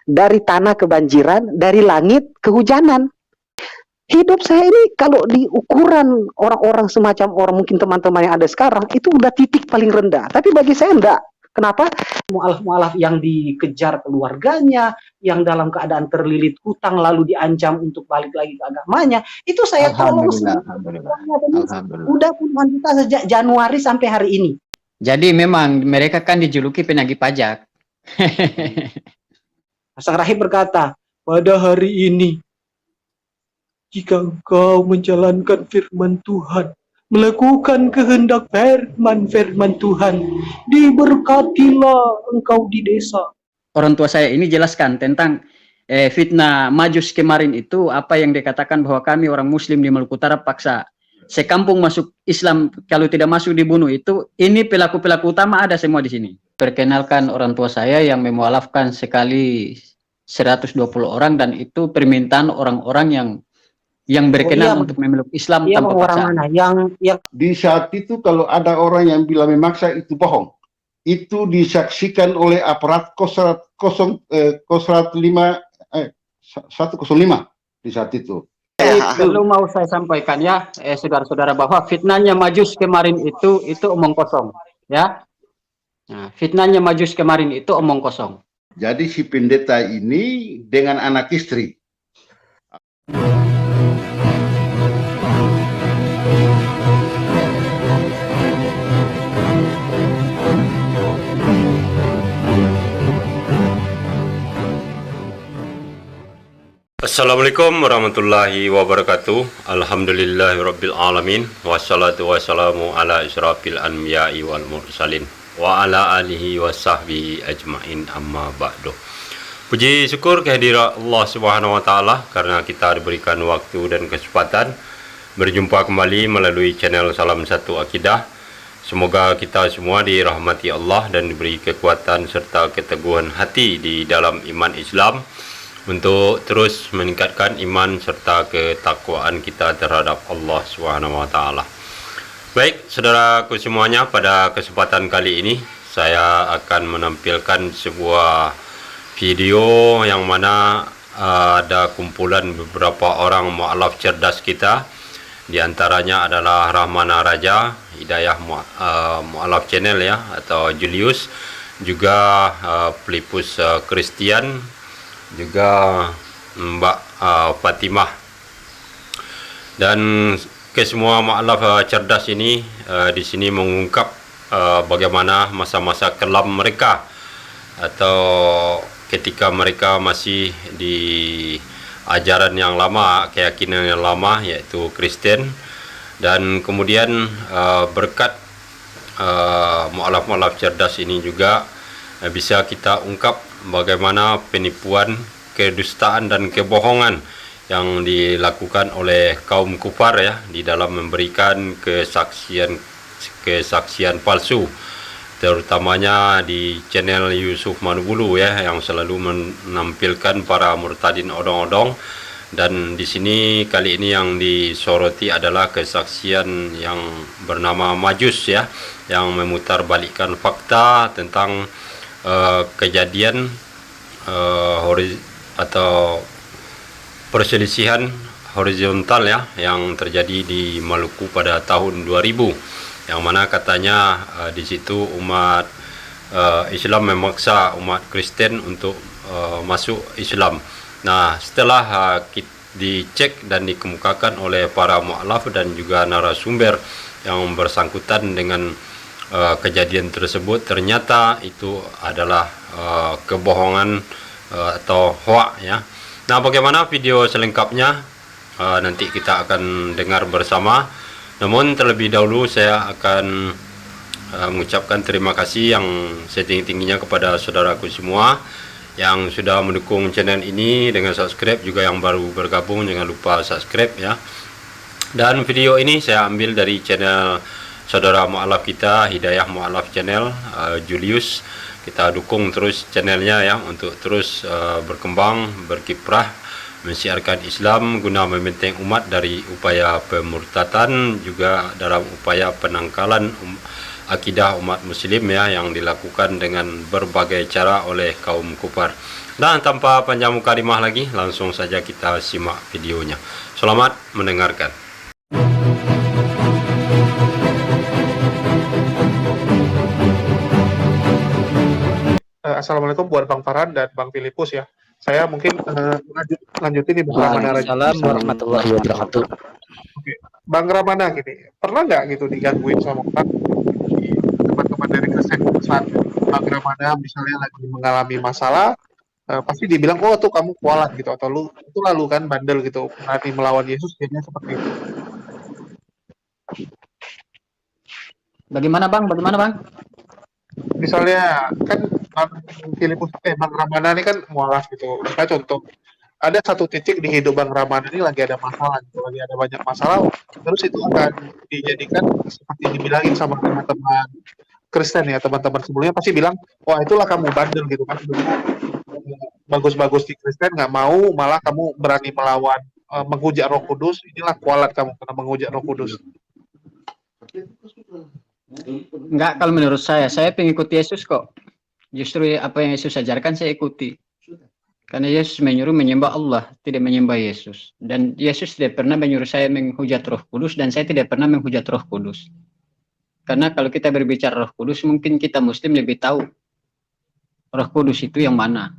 dari tanah kebanjiran, dari langit kehujanan. Hidup saya ini kalau di ukuran orang-orang semacam orang mungkin teman-teman yang ada sekarang itu udah titik paling rendah. Tapi bagi saya enggak. Kenapa? Mu'alaf-mu'alaf yang dikejar keluarganya, yang dalam keadaan terlilit hutang lalu diancam untuk balik lagi ke agamanya, itu saya tolong semua. Udah puluhan juta sejak Januari sampai hari ini. Jadi memang mereka kan dijuluki penagih pajak. Sang rahib berkata, pada hari ini, jika engkau menjalankan firman Tuhan, melakukan kehendak firman Tuhan, diberkatilah engkau di desa. Orang tua saya ini jelaskan tentang fitnah Majus kemarin itu, apa yang dikatakan bahwa kami orang Muslim di Maluku Utara paksa sekampung masuk Islam, kalau tidak masuk dibunuh. Itu ini pelaku-pelaku utama ada semua di sini. Perkenalkan orang tua saya yang memualafkan sekali 120 orang, dan itu permintaan orang-orang yang berkenan untuk memeluk Islam tanpa paksaan. Yang Di saat itu kalau ada orang yang bilang memaksa, itu bohong. Itu disaksikan oleh aparat Kostrat 105 di saat itu. Perlu mau saya sampaikan ya, saudara-saudara, bahwa fitnahnya Majus kemarin itu omong kosong, ya. Nah, fitnahnya Majus kemarin itu omong kosong. Jadi si pendeta ini dengan anak istri. Assalamualaikum warahmatullahi wabarakatuh. Alhamdulillahirabbil alamin, wassalatu wassalamu ala israfil anbiya'i wal mursalin wa ala alihi wasahbihi ajmain, amma ba'du. Puji syukur kehadirat Allah Subhanahu wa taala karena kita diberikan waktu dan kesempatan berjumpa kembali melalui channel Salam Satu Akidah. Semoga kita semua dirahmati Allah dan diberi kekuatan serta keteguhan hati di dalam iman Islam untuk terus meningkatkan iman serta ketakwaan kita terhadap Allah SWT. Baik, saudaraku semuanya, pada kesempatan kali ini saya akan menampilkan sebuah video yang mana ada kumpulan beberapa orang mu'alaf cerdas kita. Di antaranya adalah Rahmana Raja, Hidayah Mu'alaf Channel ya, atau Julius, juga Pelipus Christian, juga Mbak Fatimah, dan kesemua mu'alaf cerdas ini di sini mengungkap bagaimana masa-masa kelam mereka atau ketika mereka masih di ajaran yang lama, keyakinan yang lama, yaitu Kristen. Dan kemudian berkat mu'alaf-mu'alaf cerdas ini juga bisa kita ungkap bagaimana penipuan, kedustaan dan kebohongan yang dilakukan oleh kaum kufar ya, di dalam memberikan kesaksian palsu, terutamanya di channel Yusuf Manubulu ya, yang selalu menampilkan para murtadin odong-odong. Dan di sini kali ini yang disoroti adalah kesaksian yang bernama Majus ya, yang memutarbalikkan fakta tentang kejadian atau perselisihan horizontal ya yang terjadi di Maluku pada tahun 2000, yang mana katanya di situ umat Islam memaksa umat Kristen untuk masuk Islam. Nah, setelah dicek dan dikemukakan oleh para mu'alaf dan juga narasumber yang bersangkutan dengan kejadian tersebut, ternyata itu adalah kebohongan atau hoak ya. Nah, bagaimana video selengkapnya nanti kita akan dengar bersama. Namun terlebih dahulu saya akan mengucapkan terima kasih yang setinggi-tingginya kepada saudaraku semua yang sudah mendukung channel ini dengan subscribe, juga yang baru bergabung jangan lupa subscribe ya. Dan video ini saya ambil dari channel saudara mu'alaf kita, Hidayah Mu'alaf Channel, Julius. Kita dukung terus channelnya ya, untuk terus berkembang, berkiprah, mensiarkan Islam guna membenteng umat dari upaya pemurtatan, juga dalam upaya penangkalan akidah umat muslim ya, yang dilakukan dengan berbagai cara oleh kaum kufar. Dan tanpa panjang mukadimah lagi, langsung saja kita simak videonya. Selamat mendengarkan. Assalamualaikum buat Bang Farhan dan Bang Filipus ya. Saya mungkin lanjutin nih Bang Ramana. Waalaikumsalam warahmatullahi wabarakatuh. Oke. Bang Ramana gini, pernah nggak gitu digangguin sama orang, teman-teman dari Kristen saat Bang Ramana misalnya lagi mengalami masalah, pasti dibilang, oh tuh kamu kualat gitu, atau lu itu lalu kan bandel gitu, berani melawan Yesus, jadinya seperti itu. Bagaimana Bang? Bagaimana Bang? Misalnya kan Bang Filipus, Bang Ramana ini kan mualaf gitu. Misalnya contoh, ada satu titik di hidup Bang Ramana ini lagi ada masalah, gitu, lagi ada banyak masalah, terus itu akan dijadikan seperti dibilangin sama teman-teman Kristen ya, teman-teman sebelumnya pasti bilang, wah itulah kamu bandel gitu kan, bagus-bagus di Kristen nggak mau, malah kamu berani melawan, menghujat Roh Kudus, inilah kualat kamu karena menghujat Roh Kudus. Enggak, kalau menurut saya pengikut Yesus kok. Justru apa yang Yesus ajarkan saya ikuti. Karena Yesus menyuruh menyembah Allah, tidak menyembah Yesus. Dan Yesus tidak pernah menyuruh saya menghujat Roh Kudus, dan saya tidak pernah menghujat Roh Kudus. Karena kalau kita berbicara Roh Kudus, mungkin kita Muslim lebih tahu Roh Kudus itu yang mana.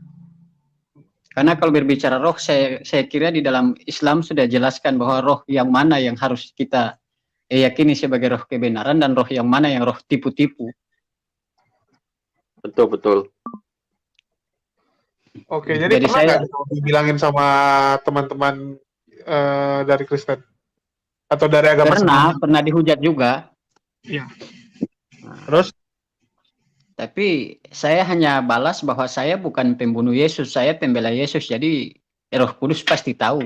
Karena kalau berbicara roh, saya kira di dalam Islam sudah jelaskan bahwa roh yang mana yang harus kita yakini sebagai roh kebenaran, dan roh yang mana yang roh tipu-tipu. Betul. Oke, jadi pernah saya nggak dibilangin sama teman-teman dari Kristen atau dari agama pernah dihujat juga. Iya. Terus? Tapi saya hanya balas bahwa saya bukan pembunuh Yesus, saya pembela Yesus. Jadi Roh Kudus pasti tahu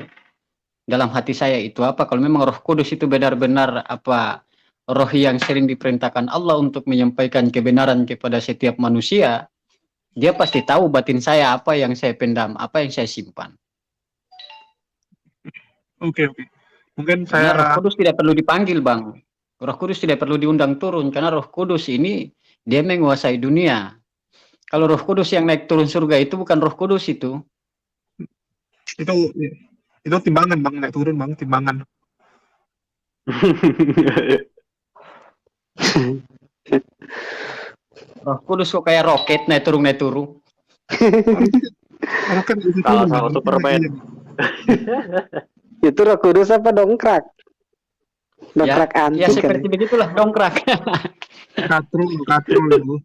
dalam hati saya itu apa. Kalau memang Roh Kudus itu benar-benar apa, roh yang sering diperintahkan Allah untuk menyampaikan kebenaran kepada setiap manusia, dia pasti tahu batin saya apa yang saya pendam, apa yang saya simpan. Oke. Mungkin Karena Roh Kudus tidak perlu dipanggil, Bang. Roh Kudus tidak perlu diundang turun, karena Roh Kudus ini dia menguasai dunia. Kalau Roh Kudus yang naik turun surga itu bukan Roh Kudus itu. Itu timbangan Bang, naik turun Bang, timbangan. Roh Kudus kok kayak roket naik turun. Sama Superman. Itu Roh Kudus apa dongkrak? Dongkrak antik. Ya seperti begitulah dongkrak. Katrol itu.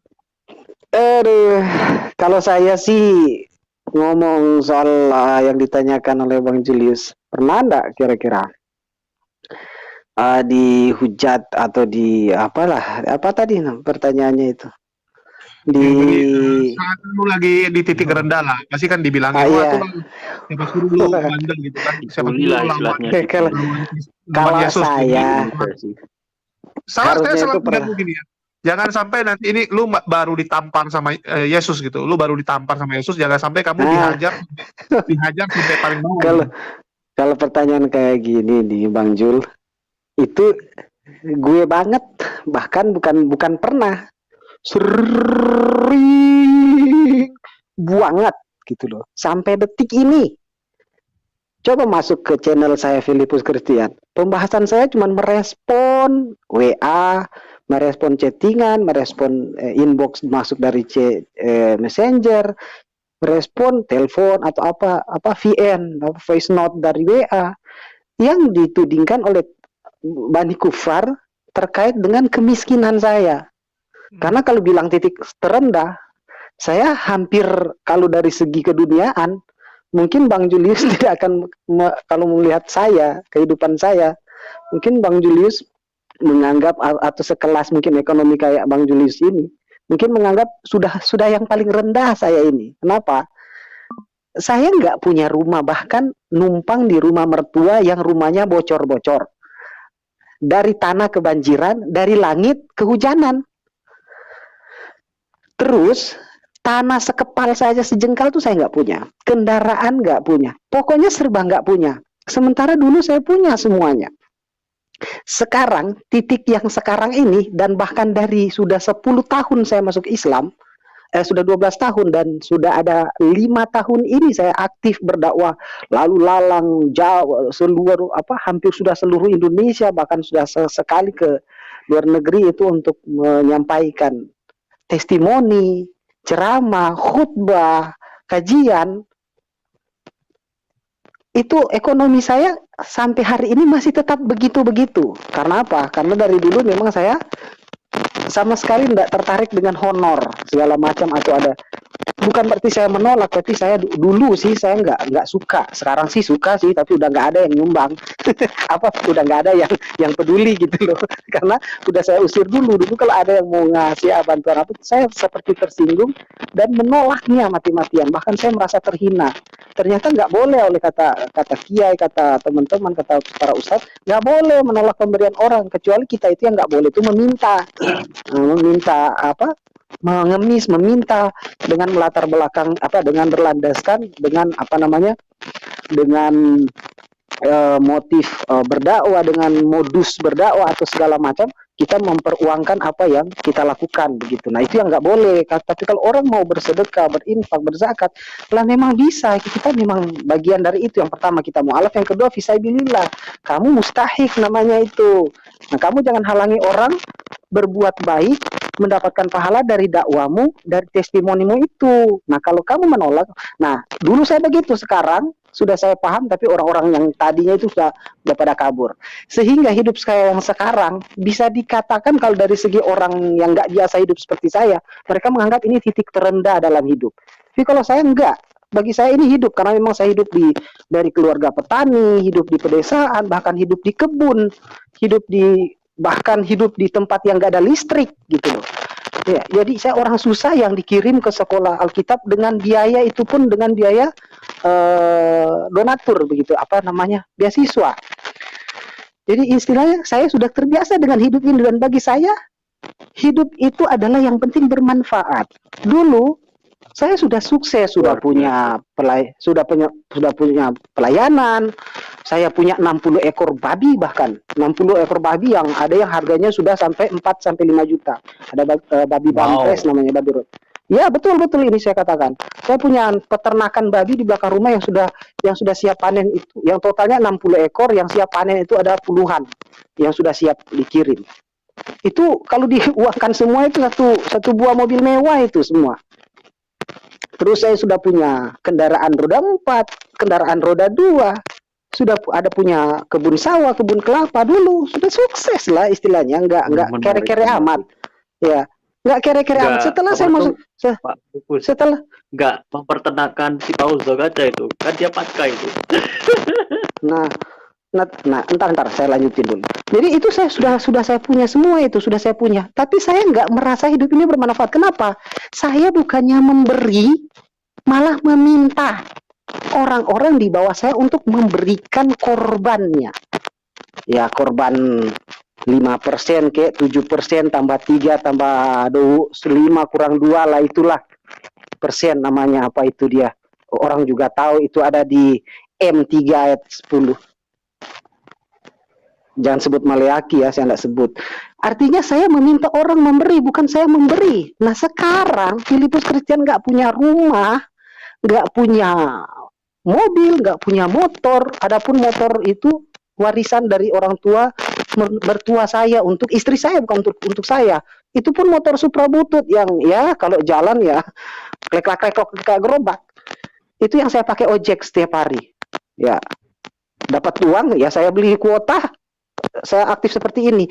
Aduh, kalau saya sih ngomong soal yang ditanyakan oleh Bang Julius, pernah enggak kira-kira dihujat atau di apa tadi pertanyaannya itu? Saat lu lagi di titik rendah lah, pasti kan dibilangin, iya. Siapa suruh lu bandel gitu kan? Siapa suruh lu Kalau saya salah begini ya. Jangan sampai nanti ini lu baru ditampar sama Yesus gitu. Lu baru ditampar sama Yesus, jangan sampai kamu dihajar sampai paling bawah. Kalau pertanyaan kayak gini nih Bang Jul, itu gue banget, bahkan bukan pernah, sering banget gitu loh. Sampai detik ini. Coba masuk ke channel saya Filipus Christian. Pembahasan saya cuma merespon WA, merespon chattingan, merespon inbox masuk dari Messenger, merespon telepon atau apa VN, voice note dari WA yang ditudingkan oleh Bani Kufar terkait dengan kemiskinan saya. Karena kalau bilang titik terendah, saya hampir kalau dari segi keduniaan, mungkin Bang Julius tidak akan, kalau melihat saya, kehidupan saya, mungkin Bang Julius menganggap atau sekelas mungkin ekonomi kayak Bang Julius ini, mungkin menganggap sudah yang paling rendah saya ini. Kenapa? Saya nggak punya rumah, bahkan numpang di rumah mertua yang rumahnya bocor-bocor. Dari tanah kebanjiran, dari langit kehujanan. Terus tanah sekepal saja sejengkal tuh saya nggak punya, kendaraan nggak punya, pokoknya serba nggak punya. Sementara dulu saya punya semuanya. Sekarang titik yang sekarang ini, dan bahkan dari sudah 10 tahun saya masuk Islam, sudah 12 tahun dan sudah ada 5 tahun ini saya aktif berdakwah lalu lalang Jawa seluruh hampir sudah seluruh Indonesia, bahkan sudah sekali ke luar negeri itu untuk menyampaikan testimoni, ceramah, khutbah, kajian. Itu ekonomi saya sampai hari ini masih tetap begitu-begitu. Karena apa? Karena dari dulu memang saya sama sekali tidak tertarik dengan honor segala macam atau ada, bukan berarti saya menolak, tapi saya dulu sih saya nggak suka. Sekarang sih suka sih, tapi udah nggak ada yang nyumbang udah nggak ada yang peduli gitu loh. Karena udah saya usir dulu kalau ada yang mau ngasih bantuan apa, saya seperti tersinggung dan menolaknya mati-matian, bahkan saya merasa terhina. Ternyata nggak boleh oleh kata kiai, kata teman-teman, kata para ustadz, nggak boleh menolak pemberian orang, kecuali kita itu yang nggak boleh itu meminta mengemis, meminta dengan melatar belakang dengan berlandaskan dengan dengan motif berdakwah, dengan modus berdakwah atau segala macam, kita memperuangkan apa yang kita lakukan begitu. Nah itu yang nggak boleh. Tapi kalau orang mau bersedekah, berinfak, berzakat, lah memang bisa. Kita memang bagian dari itu. Yang pertama kita mu'alaf, yang kedua fisabilillah. Kamu mustahik namanya itu. Nah kamu jangan halangi orang berbuat baik, mendapatkan pahala dari dakwamu, dari testimonimu itu. Nah kalau kamu menolak, nah dulu saya begitu, sekarang sudah saya paham, tapi orang-orang yang tadinya itu sudah pada kabur. Sehingga hidup saya yang sekarang bisa dikatakan kalau dari segi orang yang nggak biasa hidup seperti saya, mereka menganggap ini titik terendah dalam hidup. Tapi kalau saya enggak, bagi saya ini hidup, karena memang saya hidup dari keluarga petani, hidup di pedesaan, bahkan hidup di kebun, bahkan hidup di tempat yang nggak ada listrik gitu loh. Ya, jadi saya orang susah yang dikirim ke sekolah Alkitab dengan biaya, itu pun dengan biaya donatur begitu, beasiswa. Jadi istilahnya saya sudah terbiasa dengan hidup ini, dan bagi saya hidup itu adalah yang penting bermanfaat. Dulu saya sudah sukses, sudah punya pelayanan. Saya punya 60 ekor babi, bahkan 60 ekor babi yang ada yang harganya sudah sampai 4 sampai 5 juta. Ada babi Bampres namanya, babi rot. Ya, betul ini saya katakan. Saya punya peternakan babi di belakang rumah yang sudah siap panen itu. Yang totalnya 60 ekor, yang siap panen itu ada puluhan yang sudah siap dikirim. Itu kalau diuangkan semua itu satu buah mobil mewah itu semua. Terus saya sudah punya kendaraan roda 4, kendaraan roda 2, sudah ada punya kebun sawah, kebun kelapa dulu, sudah sukses lah istilahnya, nggak kere-kere amat, ya, nggak kere-kere amat. Setelah saya masuk, setelah nggak mempertenakan si Paus Zogaca itu, kan dia pakai itu. Nah, entar saya lanjutin dulu. Jadi itu sudah saya punya semua itu, sudah saya punya. Tapi saya nggak merasa hidup ini bermanfaat. Kenapa? Saya bukannya memberi, malah meminta orang-orang di bawah saya untuk memberikan korbannya. Ya, korban 5% kayak 7% tambah 3 tambah 5 kurang 2 lah, itulah persen namanya, apa itu dia. Orang juga tahu itu ada di M3 ayat 10. Jangan sebut Maleaki ya, saya nggak sebut. Artinya saya meminta orang memberi, bukan saya memberi. Nah sekarang Filipus Christian nggak punya rumah, nggak punya mobil, nggak punya motor. Adapun motor itu warisan dari orang tua mertua saya untuk istri saya, bukan untuk saya. Itu pun motor Supra butut yang ya kalau jalan ya klek-klek kayak gerobak. Itu yang saya pakai ojek setiap hari. Ya dapat uang ya saya beli kuota. Saya aktif seperti ini.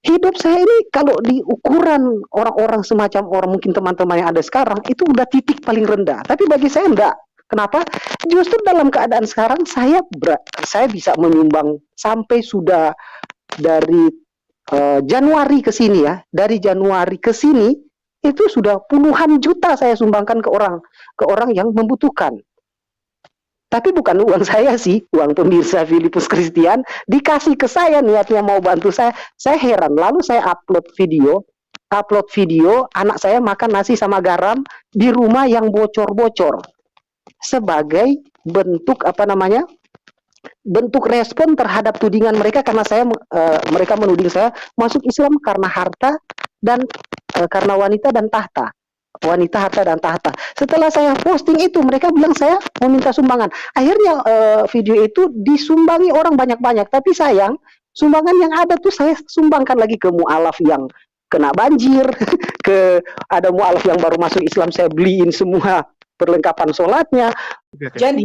Hidup saya ini kalau di ukuran orang-orang semacam orang mungkin teman-teman yang ada sekarang itu udah titik paling rendah. Tapi bagi saya enggak. Kenapa? Justru dalam keadaan sekarang saya bisa menyumbang sampai sudah dari Januari ke sini ya. Dari Januari ke sini itu sudah puluhan juta saya sumbangkan ke orang yang membutuhkan. Tapi bukan uang saya sih, uang pemirsa Filipus Christian dikasih ke saya, niatnya mau bantu saya. Saya heran. Lalu saya upload video anak saya makan nasi sama garam di rumah yang bocor-bocor sebagai bentuk bentuk respon terhadap tudingan mereka, karena mereka menuding saya masuk Islam karena harta dan karena wanita dan tahta. wanita harta dan tahta. Setelah saya posting itu, mereka bilang saya meminta sumbangan. Akhirnya video itu disumbangi orang banyak-banyak. Tapi sayang, sumbangan yang ada tuh saya sumbangkan lagi ke mu'alaf yang kena banjir, ada mu'alaf yang baru masuk Islam, saya beliin semua perlengkapan sholatnya. Jadi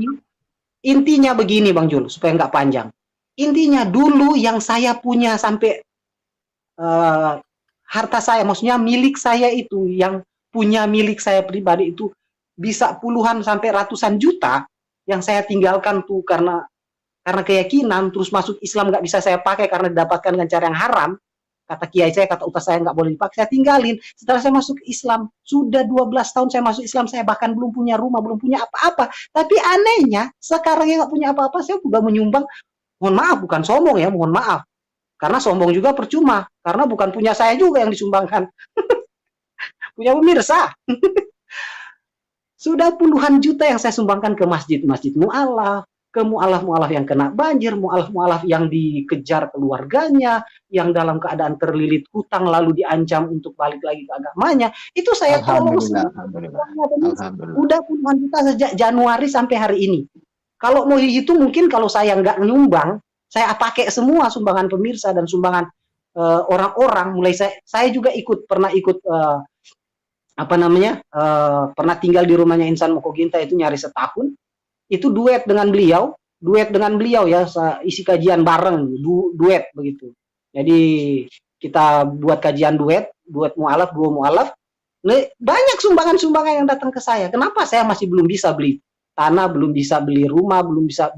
intinya begini Bang Jul, supaya nggak panjang. Intinya dulu yang saya punya sampai harta saya, maksudnya milik saya itu, yang punya milik saya pribadi itu bisa puluhan sampai ratusan juta yang saya tinggalkan tuh karena keyakinan, terus masuk Islam nggak bisa saya pakai karena didapatkan dengan cara yang haram. Kata kiai saya, kata ustaz saya nggak boleh dipakai, saya tinggalin. Setelah saya masuk Islam, sudah 12 tahun saya masuk Islam, saya bahkan belum punya rumah, belum punya apa-apa. Tapi anehnya, sekarang yang nggak punya apa-apa, saya udah menyumbang. Mohon maaf, bukan sombong ya, mohon maaf. Karena sombong juga percuma, karena bukan punya saya juga yang disumbangkan. Punya pemirsa. Sudah puluhan juta yang saya sumbangkan ke masjid-masjid mu'alaf, ke mu'alaf-mu'alaf yang kena banjir, mu'alaf-mu'alaf yang dikejar keluarganya, yang dalam keadaan terlilit hutang lalu diancam untuk balik lagi ke agamanya. Itu saya tolong semua. Udah puluhan juta sejak Januari sampai hari ini. Kalau mau dihitung mungkin kalau saya nggak nyumbang, saya pakai semua sumbangan pemirsa dan sumbangan orang-orang. Mulai saya juga pernah ikut pernah tinggal di rumahnya Insan Mokoginta itu nyaris setahun. Itu duet dengan beliau ya, isi kajian bareng, duet begitu. Jadi kita buat kajian duet mu'alaf, dua mu'alaf. Banyak sumbangan-sumbangan yang datang ke saya. Kenapa saya masih belum bisa beli tanah, belum bisa beli rumah, belum bisa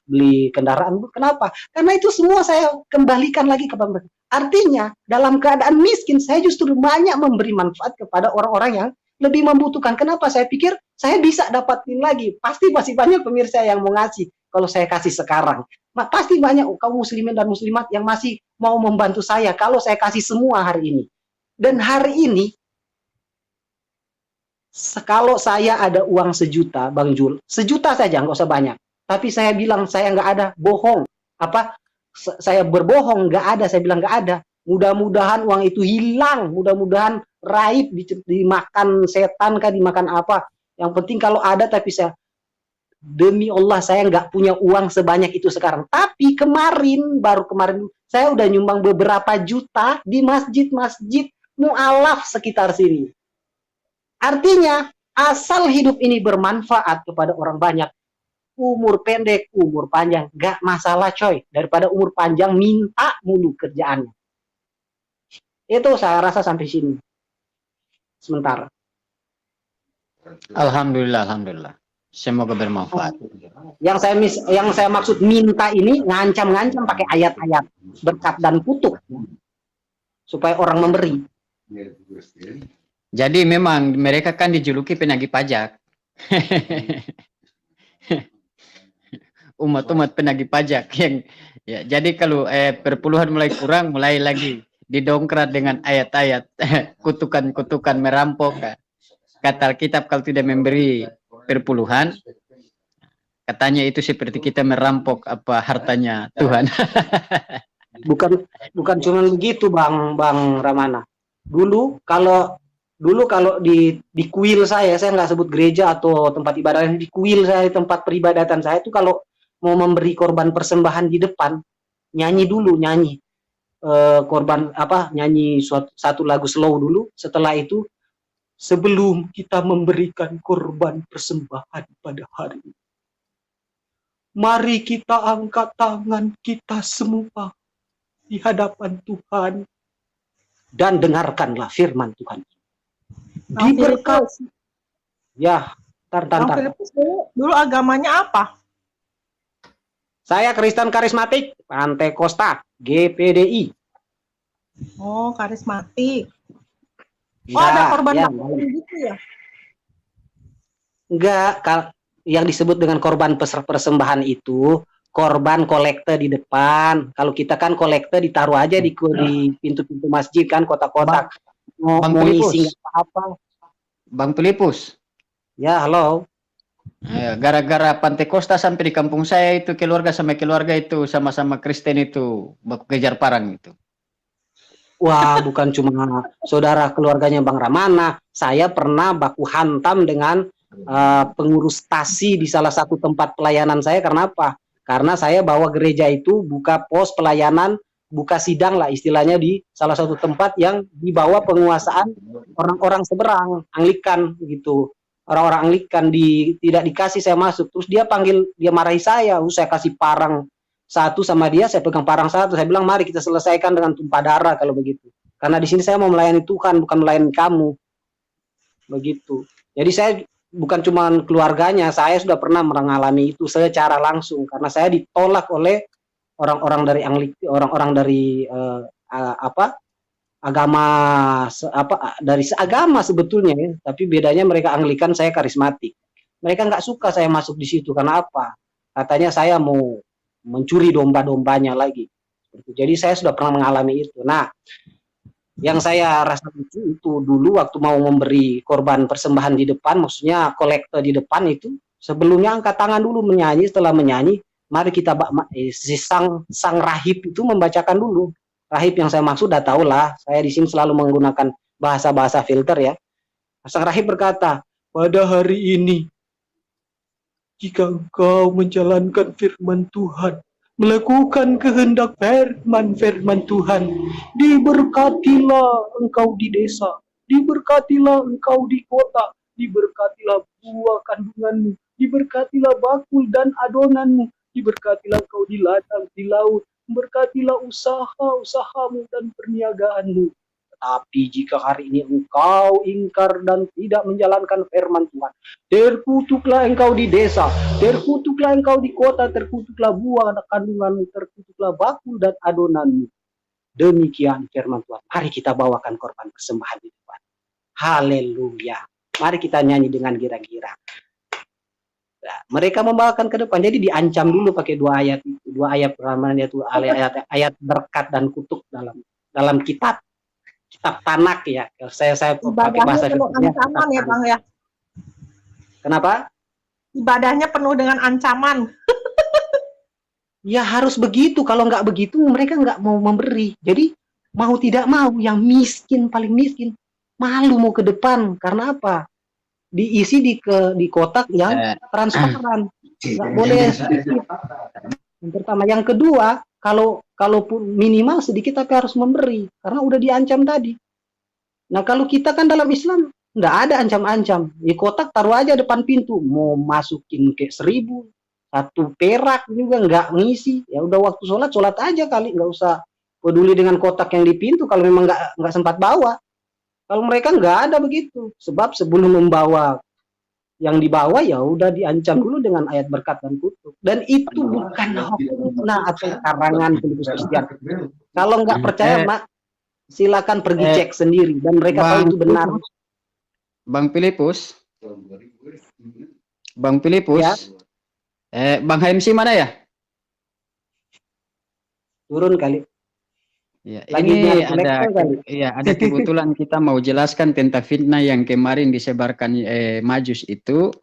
beli kendaraan? Kenapa? Karena itu semua saya kembalikan lagi kepada mereka. Artinya dalam keadaan miskin saya justru banyak memberi manfaat kepada orang-orang yang lebih membutuhkan. Kenapa? Saya pikir saya bisa dapatin lagi. Pasti masih banyak pemirsa yang mau ngasih kalau saya kasih sekarang. Pasti banyak kaum muslimin dan muslimat yang masih mau membantu saya kalau saya kasih semua hari ini. Dan hari ini kalau saya ada uang 1 juta, Bang Jul, 1 juta saja, nggak usah banyak. Tapi saya bilang saya nggak ada, bohong. Saya berbohong, nggak ada. Saya bilang nggak ada. Mudah-mudahan uang itu hilang, mudah-mudahan raib, dimakan setan kah, dimakan apa. Yang penting kalau ada, tapi demi Allah saya nggak punya uang sebanyak itu sekarang. Tapi baru kemarin, saya udah nyumbang beberapa juta di masjid-masjid mu'alaf sekitar sini. Artinya, asal hidup ini bermanfaat kepada orang banyak, umur pendek, umur panjang, gak masalah coy. Daripada umur panjang, minta mulu kerjaannya. Itu saya rasa sampai sini. Sementara. Alhamdulillah. Semoga bermanfaat. Yang saya maksud minta ini, ngancam-ngancam pakai ayat-ayat berkat dan kutuk. Supaya orang memberi. Jadi memang mereka kan dijuluki penagih pajak. Umat-umat penagih pajak yang ya, jadi kalau perpuluhan mulai kurang, mulai lagi didongkrak dengan ayat-ayat kutukan-kutukan merampok. Kata Alkitab kalau tidak memberi perpuluhan, katanya itu seperti kita merampok hartanya Tuhan. Bukan cuma begitu Bang Ramana. Dulu kalau di kuil saya nggak sebut gereja atau tempat ibadah, di kuil saya, tempat peribadatan saya itu kalau mau memberi korban persembahan di depan, nyanyi satu lagu slow dulu. Setelah itu, sebelum kita memberikan korban persembahan pada hari ini, mari kita angkat tangan kita semua di hadapan Tuhan dan dengarkanlah firman Tuhan. Diberkati. Ya, Bang Filipus dulu agamanya apa? Saya Kristen karismatik, Pantai Costa, GPDI. Oh, karismatik. Ya, ada korban ya, gitu ya? Enggak, yang disebut dengan korban persembahan itu korban kolekte di depan. Kalau kita kan kolekte ditaruh aja di pintu-pintu masjid kan, kotak-kotak. Bang mau Filipus. isi apa? Bang Filipus. Ya, halo. Gara-gara Pantai Costa sampai di kampung saya itu keluarga itu sama-sama Kristen itu baku kejar parang itu. Wah, bukan cuma saudara keluarganya Bang Ramana. Saya pernah baku hantam dengan pengurus TASI di salah satu tempat pelayanan saya. Karena apa? Karena saya bawa gereja itu buka pos pelayanan, buka sidang lah istilahnya di salah satu tempat yang di bawah penguasaan orang-orang seberang, Anglikan gitu. Orang-orang Anglikan tidak dikasih saya masuk. Terus dia marahi saya. Saya kasih parang satu sama dia, saya pegang parang satu, saya bilang mari kita selesaikan dengan tumpah darah kalau begitu. Karena di sini saya mau melayani Tuhan, bukan melayani kamu. Begitu. Jadi saya bukan cuma keluarganya, saya sudah pernah mengalami itu secara langsung karena saya ditolak oleh orang-orang dari orang-orang dari agama dari seagama sebetulnya ya, tapi bedanya mereka Anglikan, saya karismatik. Mereka nggak suka saya masuk di situ karena apa? Katanya saya mau mencuri domba-dombanya lagi. Jadi saya sudah pernah mengalami itu. Nah, yang saya rasa lucu itu dulu waktu mau memberi korban persembahan di depan, maksudnya kolektor di depan itu, sebelumnya angkat tangan dulu menyanyi, setelah menyanyi, mari kita si sang rahib itu membacakan dulu. Rahib yang saya maksud udah tahu lah, saya di sini selalu menggunakan bahasa-bahasa filter ya. Sang rahib berkata, Pada hari ini, jika engkau menjalankan firman Tuhan, melakukan kehendak firman Tuhan, diberkatilah engkau di desa, diberkatilah engkau di kota, diberkatilah buah kandunganmu, diberkatilah bakul dan adonanmu, diberkatilah engkau di ladang, di laut, berkatilah usaha-usahamu dan perniagaanmu. Tapi jika hari ini engkau ingkar dan tidak menjalankan firman Tuhan, terkutuklah engkau di desa, terkutuklah engkau di kota, terkutuklah buah kandunganmu, terkutuklah bakul dan adonanmu. Demikian firman Tuhan. Mari kita bawakan korban persembahan di depan. Haleluya. Mari kita nyanyi dengan gira-gira. Nah, mereka membawakan ke depan. Jadi diancam dulu pakai dua ayat Ramalan, yaitu ayat berkat dan kutuk dalam kitab Tanak ya. Saya pakai bahasa penuh ancaman ya Bang ya. Kenapa? Ibadahnya penuh dengan ancaman. Ya harus begitu. Kalau nggak begitu mereka nggak mau memberi. Jadi mau tidak mau yang miskin paling miskin malu mau ke depan. Karena apa? Diisi di kotak yang transparan. Nggak boleh sedikit. Yang pertama, yang kedua, kalaupun minimal sedikit tapi harus memberi karena udah diancam tadi. Nah kalau kita kan dalam Islam nggak ada ancam-ancam, di kotak taruh aja depan pintu, mau masukin ke 1.000, 1 perak juga nggak ngisi, ya udah waktu sholat aja kali, nggak usah peduli dengan kotak yang di pintu kalau memang nggak sempat bawa. Kalau mereka nggak ada begitu, sebab sebelum membawa yang dibawa ya udah diancam dulu dengan ayat berkat dan kutuk. Dan itu bukan hokna atau karangan Filipus Kristian. Kalau nggak percaya, Mak, silakan pergi cek sendiri dan mereka tahu itu benar. Bang Filipus, Ya. Bang HMC mana ya? Turun kali. Ya, Lagi ini nyari ada kolektor kali. ada kebetulan kita mau jelaskan tentang fitnah yang kemarin disebarkan Majus itu.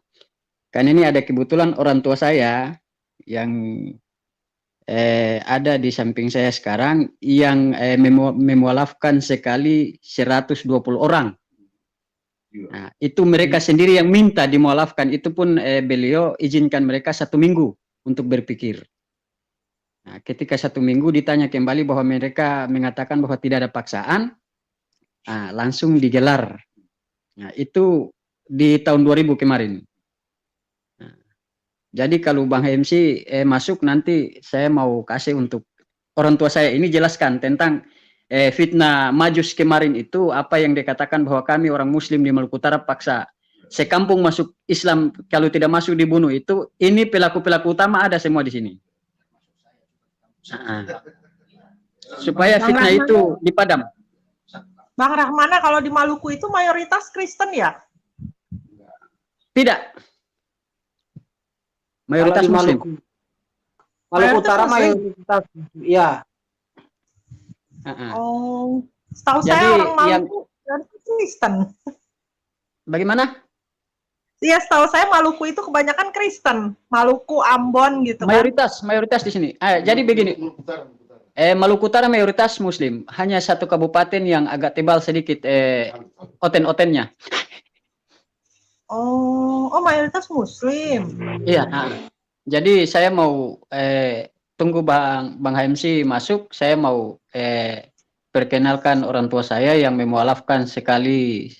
Kan ini ada kebetulan orang tua saya yang ada di samping saya sekarang yang memualafkan sekali 120 orang. Nah, itu mereka sendiri yang minta dimualafkan, itu pun beliau izinkan mereka 1 minggu untuk berpikir. Nah, ketika 1 minggu ditanya kembali bahwa mereka mengatakan bahwa tidak ada paksaan, langsung digelar. Nah, itu di tahun 2000 kemarin. Nah, jadi kalau Bang MC masuk nanti saya mau kasih untuk orang tua saya ini jelaskan tentang fitnah Majus kemarin itu, apa yang dikatakan bahwa kami orang Muslim di Maluku Utara paksa sekampung masuk Islam, kalau tidak masuk dibunuh, itu ini pelaku-pelaku utama ada semua di sini. Supaya fitnah itu dipadam. Bang Rahmana, kalau di Maluku itu mayoritas Kristen ya? Tidak. Mayoritas Muslim. Maluku Utara mayoritas, ya. Oh, setahu Jadi saya orang Maluku Kristen. Bagaimana? Iya, setahu saya Maluku itu kebanyakan Kristen. Maluku, Ambon gitu kan. Mayoritas di sini. Jadi begini. Maluku Utara mayoritas Muslim, hanya satu kabupaten yang agak tebal sedikit oten-otennya. Oh, mayoritas Muslim. Iya. Jadi saya mau tunggu Bang HMC masuk, saya mau perkenalkan orang tua saya yang memualafkan sekali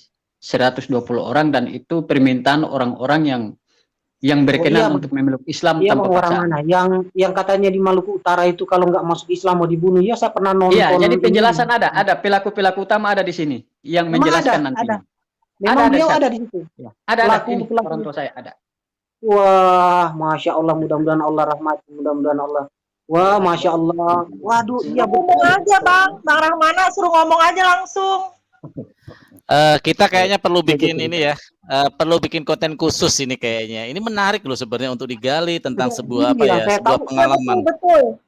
120 orang, dan itu permintaan orang-orang yang berkenan untuk memeluk Islam Iya, tanpa orang paksaan. mana? Yang katanya di Maluku Utara itu kalau nggak masuk Islam mau dibunuh. Ya, saya pernah nonton. Iya, jadi ini. penjelasan ada pelaku-pelaku utama ada di sini yang Memang menjelaskan ada, nanti. ada. Memang Ada, beliau Ustaz. ada di situ. Ya. Ada ini Pelaku. orang tua saya ada. Wah, masya Allah, mudah-mudahan Allah rahmat, mudah-mudahan Allah. Wah, masya Allah. Waduh, iya Ngomong aja Bang Rahmana suruh ngomong aja langsung. Kita kayaknya perlu bikin ini ya, perlu bikin konten khusus ini kayaknya. Ini menarik loh sebenarnya untuk digali tentang sebuah apa ya, sebuah pengalaman. Betul.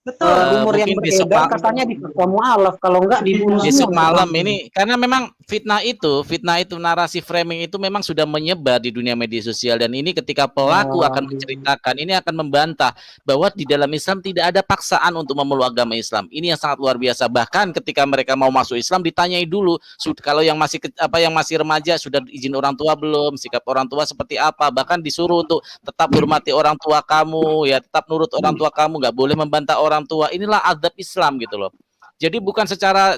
Rumor yang Mungkin besok beredar katanya di mualaf, kalau nggak dibunuh besok semua. malam ini, karena memang fitnah itu narasi framing itu memang sudah menyebar di dunia media sosial, dan ini ketika pelaku akan menceritakan, ini akan membantah bahwa di dalam Islam tidak ada paksaan untuk memeluk agama Islam. Ini yang sangat luar biasa. Bahkan ketika mereka mau masuk Islam ditanyai dulu, kalau yang masih remaja sudah izin orang tua belum, sikap orang tua seperti apa, bahkan disuruh untuk tetap hormati orang tua kamu, ya tetap nurut orang tua kamu, nggak boleh membantah orang tua. Inilah adab Islam gitu loh. Jadi bukan secara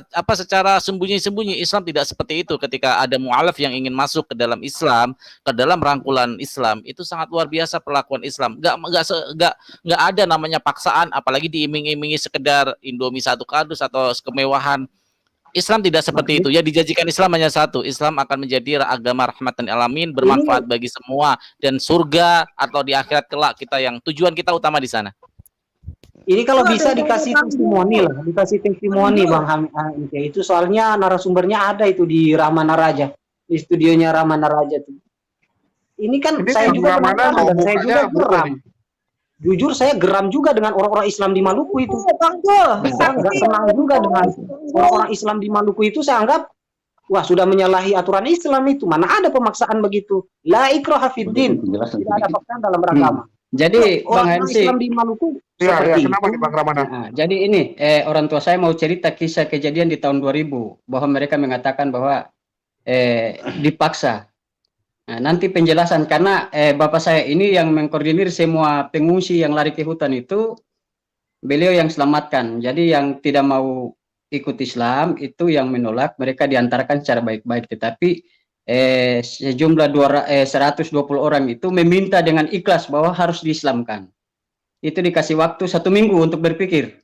sembunyi-sembunyi. Islam tidak seperti itu. Ketika ada mu'alaf yang ingin masuk ke dalam Islam, ke dalam rangkulan Islam, itu sangat luar biasa perlakuan Islam. Nggak ada namanya paksaan, apalagi diiming-imingi sekedar Indomie satu kardus atau kemewahan. Islam tidak seperti itu. Ya, dijanjikan Islam hanya satu. Islam akan menjadi agama rahmatan alamin, bermanfaat bagi semua, dan surga atau di akhirat kelak kita yang tujuan kita utama di sana. Ini kalau bisa dikasih testimoni lah, dikasih testimoni Bang Hamid. Itu soalnya narasumbernya ada itu di Rahmana Raja, di studionya Rahmana Raja tuh. Ini kan saya juga penasaran dan saya juga geram. Jujur saya geram juga dengan orang-orang Islam di Maluku itu. Saya nggak senang juga dengan orang-orang Islam di Maluku itu. Saya anggap wah sudah menyalahi aturan Islam itu. Mana ada pemaksaan begitu? La ikraha fid din. Tidak ada paksaan dalam beragama. Jadi Bang orang HMC, Islam di Maluku Ya, kenapa nih Bang Ramana? jadi ini orang tua saya mau cerita kisah kejadian di tahun 2000 bahwa mereka mengatakan bahwa dipaksa. Nah, nanti penjelasan karena bapak saya ini yang mengkoordinir semua pengungsi yang lari ke hutan itu, beliau yang selamatkan. Jadi yang tidak mau ikut Islam itu yang menolak, mereka diantarkan secara baik-baik. Tetapi sejumlah 120 orang itu meminta dengan ikhlas bahwa harus diislamkan. Itu dikasih waktu 1 minggu untuk berpikir.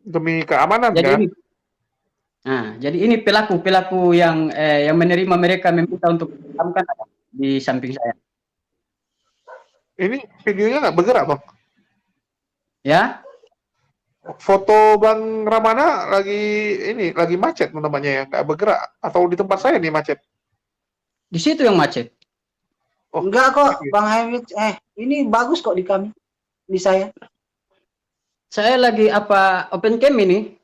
Demi keamanan Jadi kan? jadi ini pelaku yang menerima mereka meminta untuk diislamkan di samping saya. Ini videonya nggak bergerak Bang? Ya? Foto Bang Ramana lagi macet namanya ya, nggak bergerak, atau di tempat saya nih macet? Di situ yang macet. Enggak kok, Bang Hamid. Ini bagus kok di kami, di saya. Saya lagi open cam ini.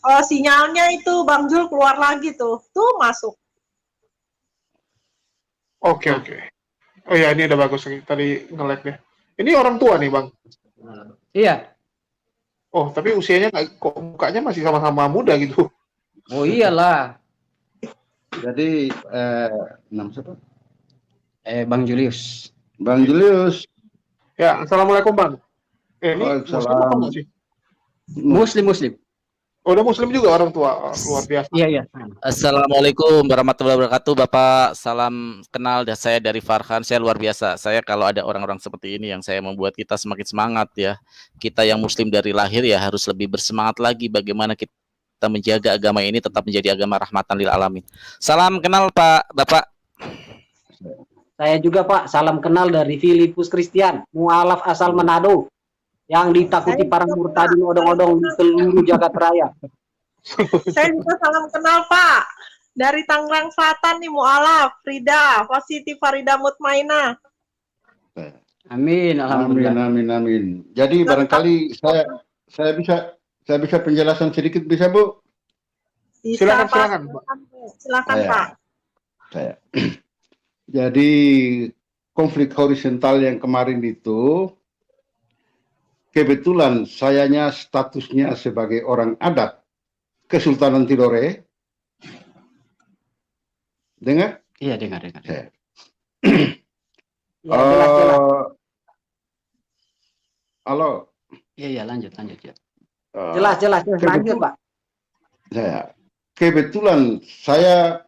Oh, sinyalnya itu Bang Jul keluar lagi tuh masuk. Oke. Oh ya, ini udah bagus nih. Tadi nge-lag deh. Ini orang tua nih Bang. Iya. Oh, tapi usianya kok mukanya masih sama-sama muda gitu. Oh iyalah. Jadi nama siapa? Bang Julius. Bang Julius. Ya, assalamualaikum Bang. Ini Muslim apa enggak sih? Muslim. Oh, udah Muslim juga orang tua. Luar biasa. Iya. Assalamualaikum warahmatullahi wabarakatuh, Bapak. Salam kenal, dan saya dari Farhan. Saya luar biasa. Saya kalau ada orang-orang seperti ini yang saya membuat kita semakin semangat ya. Kita yang Muslim dari lahir ya harus lebih bersemangat lagi bagaimana kita menjaga agama ini tetap menjadi agama rahmatan lil alamin. Salam kenal Pak, Bapak. Saya juga Pak, salam kenal dari Filipus Christian, mualaf asal Manado, yang ditakuti para murtadin odong-odong di seluruh jagat raya. Saya juga salam kenal Pak. Dari Tangerang Selatan nih mualaf, Frida, Wasiti Farida Mutmainah. Amin, alhamdulillah. Amin. Jadi barangkali saya bisa penjelasan sedikit, bisa Bu? Bisa, silakan. Silakan Pak. Saya. Jadi konflik horizontal yang kemarin itu, kebetulan sayanya statusnya sebagai orang adat Kesultanan Tidore. Dengar? Iya, dengar. Saya. Ya, jelas. Halo. Iya, lanjut ya. Jelas. Lanjut, Pak. Kebetulan saya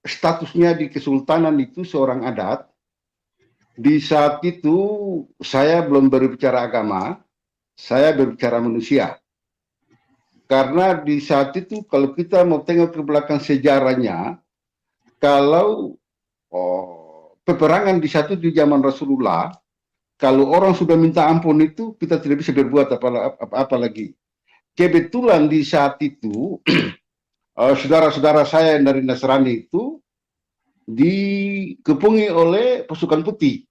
statusnya di Kesultanan itu seorang adat. Di saat itu saya belum berbicara agama, saya berbicara manusia. Karena di saat itu kalau kita mau tengok ke belakang sejarahnya, kalau peperangan di satu di zaman Rasulullah, kalau orang sudah minta ampun itu kita tidak bisa berbuat apa lagi. Kebetulan di saat itu saudara-saudara saya yang dari Nasrani itu dikepungi oleh pasukan putih.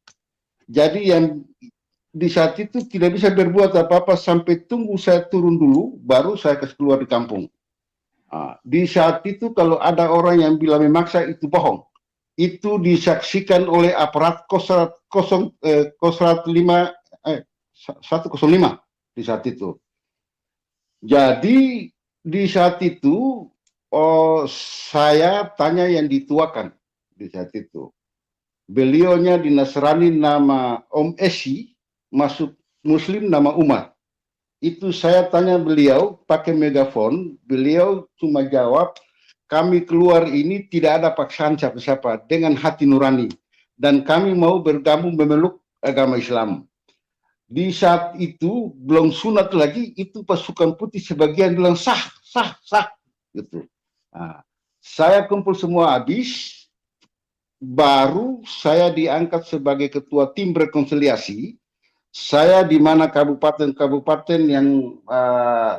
Jadi yang di saat itu tidak bisa berbuat apa-apa sampai tunggu saya turun dulu, baru saya keluar di kampung. Di saat itu kalau ada orang yang bilang memaksa itu bohong. Itu disaksikan oleh aparat Kosrat 105 di saat itu. Jadi di saat itu saya tanya yang dituakan di saat itu. Beliaunya di Nasrani nama Om Esi, masuk Muslim nama Umar. Itu saya tanya beliau pakai megafon, beliau cuma jawab, kami keluar ini tidak ada paksaan siapa-siapa dengan hati nurani. Dan kami mau bergabung memeluk agama Islam. Di saat itu belum sunat lagi, itu pasukan putih sebagian bilang sah. Gitu. Saya kumpul semua habis, baru saya diangkat sebagai ketua tim rekonsiliasi. Saya di mana kabupaten-kabupaten yang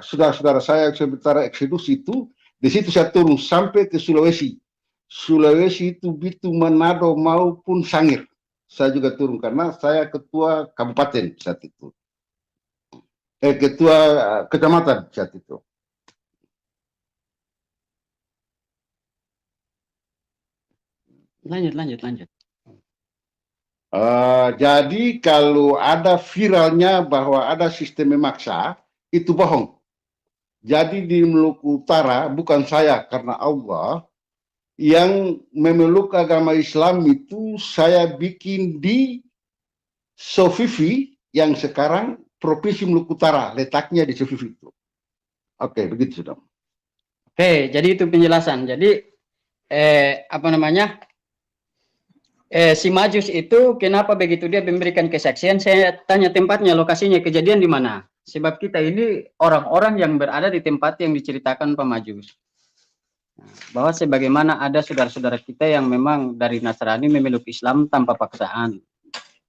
saudara-saudara saya sementara eksodus itu, di situ saya turun sampai ke Sulawesi. Sulawesi itu Bitu, Manado maupun Sangir. Saya juga turun karena saya ketua kabupaten saat itu. Ketua kecamatan saat itu. Lanjut. Jadi kalau ada viralnya bahwa ada sistem memaksa, itu bohong. Jadi di Maluku Utara, bukan saya, karena Allah, yang memeluk agama Islam itu saya bikin di Sofifi, yang sekarang Provinsi Maluku Utara, letaknya di Sofifi itu. Oke, begitu sudah. Oke, jadi itu penjelasan. Jadi, si Majus itu kenapa begitu dia memberikan kesaksian? Saya tanya tempatnya, lokasinya, kejadian di mana? Sebab kita ini orang-orang yang berada di tempat yang diceritakan Pak Majus. Bahwa sebagaimana ada saudara-saudara kita yang memang dari Nasrani memeluk Islam tanpa paksaan.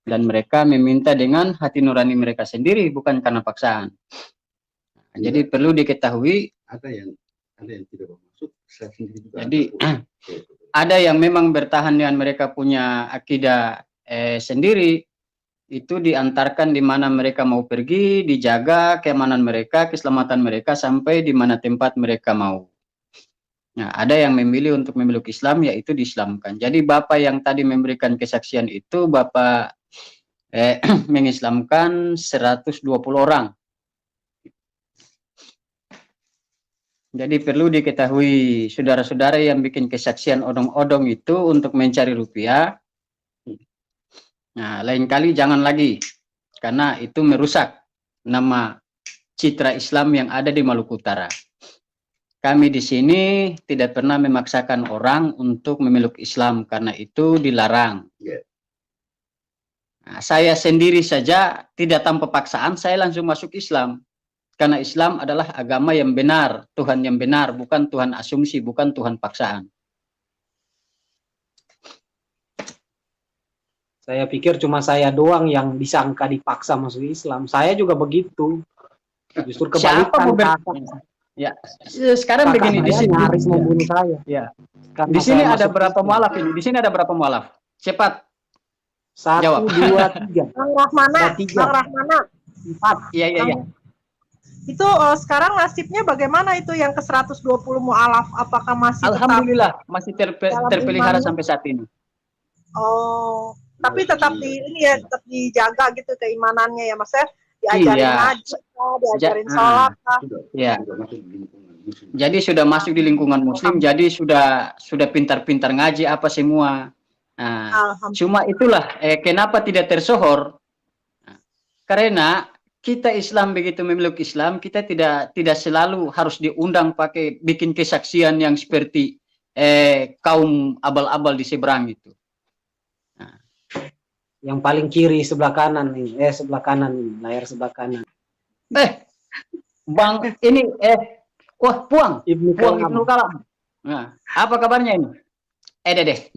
Dan mereka meminta dengan hati nurani mereka sendiri, bukan karena paksaan. Jadi perlu diketahui. Ada yang tidak bermaksud, saya sendiri juga. Jadi ada yang memang bertahan dengan mereka punya akidah sendiri, itu diantarkan di mana mereka mau pergi, dijaga keamanan mereka, keselamatan mereka sampai di mana tempat mereka mau. Nah, ada yang memilih untuk memeluk Islam, yaitu diislamkan. Jadi Bapak yang tadi memberikan kesaksian itu, Bapak mengislamkan 120 orang. Jadi perlu diketahui saudara-saudara yang bikin kesaksian odong-odong itu untuk mencari rupiah. Nah, lain kali jangan lagi, karena itu merusak nama citra Islam yang ada di Maluku Utara. Kami di sini tidak pernah memaksakan orang untuk memeluk Islam, karena itu dilarang. Nah, saya sendiri saja tidak tanpa paksaan, saya langsung masuk Islam. Karena Islam adalah agama yang benar, Tuhan yang benar, bukan Tuhan asumsi, bukan Tuhan paksaan. Saya pikir cuma saya doang yang disangka dipaksa masuk Islam. Saya juga begitu. Justru kebalikan. Ya, sekarang begini di sini nyaris membunuh saya. Ya. Di sini ada berapa mualaf ini? Di sini ada berapa mualaf? Cepat. 1, Jawab. 2, 3. Bang Rahmana. 4. Iya. Itu sekarang nasibnya bagaimana itu yang ke 120 mu'alaf? Apakah masih Alhamdulillah masih terpelihara sampai saat ini. Oh. Tapi tetap tetap dijaga gitu keimanannya ya Mas ya. Diajarin Iya. ngaji, diajarin sholat. Ya. Jadi sudah masuk di lingkungan muslim, jadi sudah pintar-pintar ngaji apa semua. Nah, cuma itulah kenapa tidak tersohor? Karena kita Islam begitu memeluk Islam, kita tidak selalu harus diundang pakai bikin kesaksian yang seperti kaum abal-abal di seberang itu. Nah. Yang paling kiri sebelah kanan nih, layar sebelah kanan. Bang ini wah Puang Ibnu Kalam. Nah, apa kabarnya ini? Deh.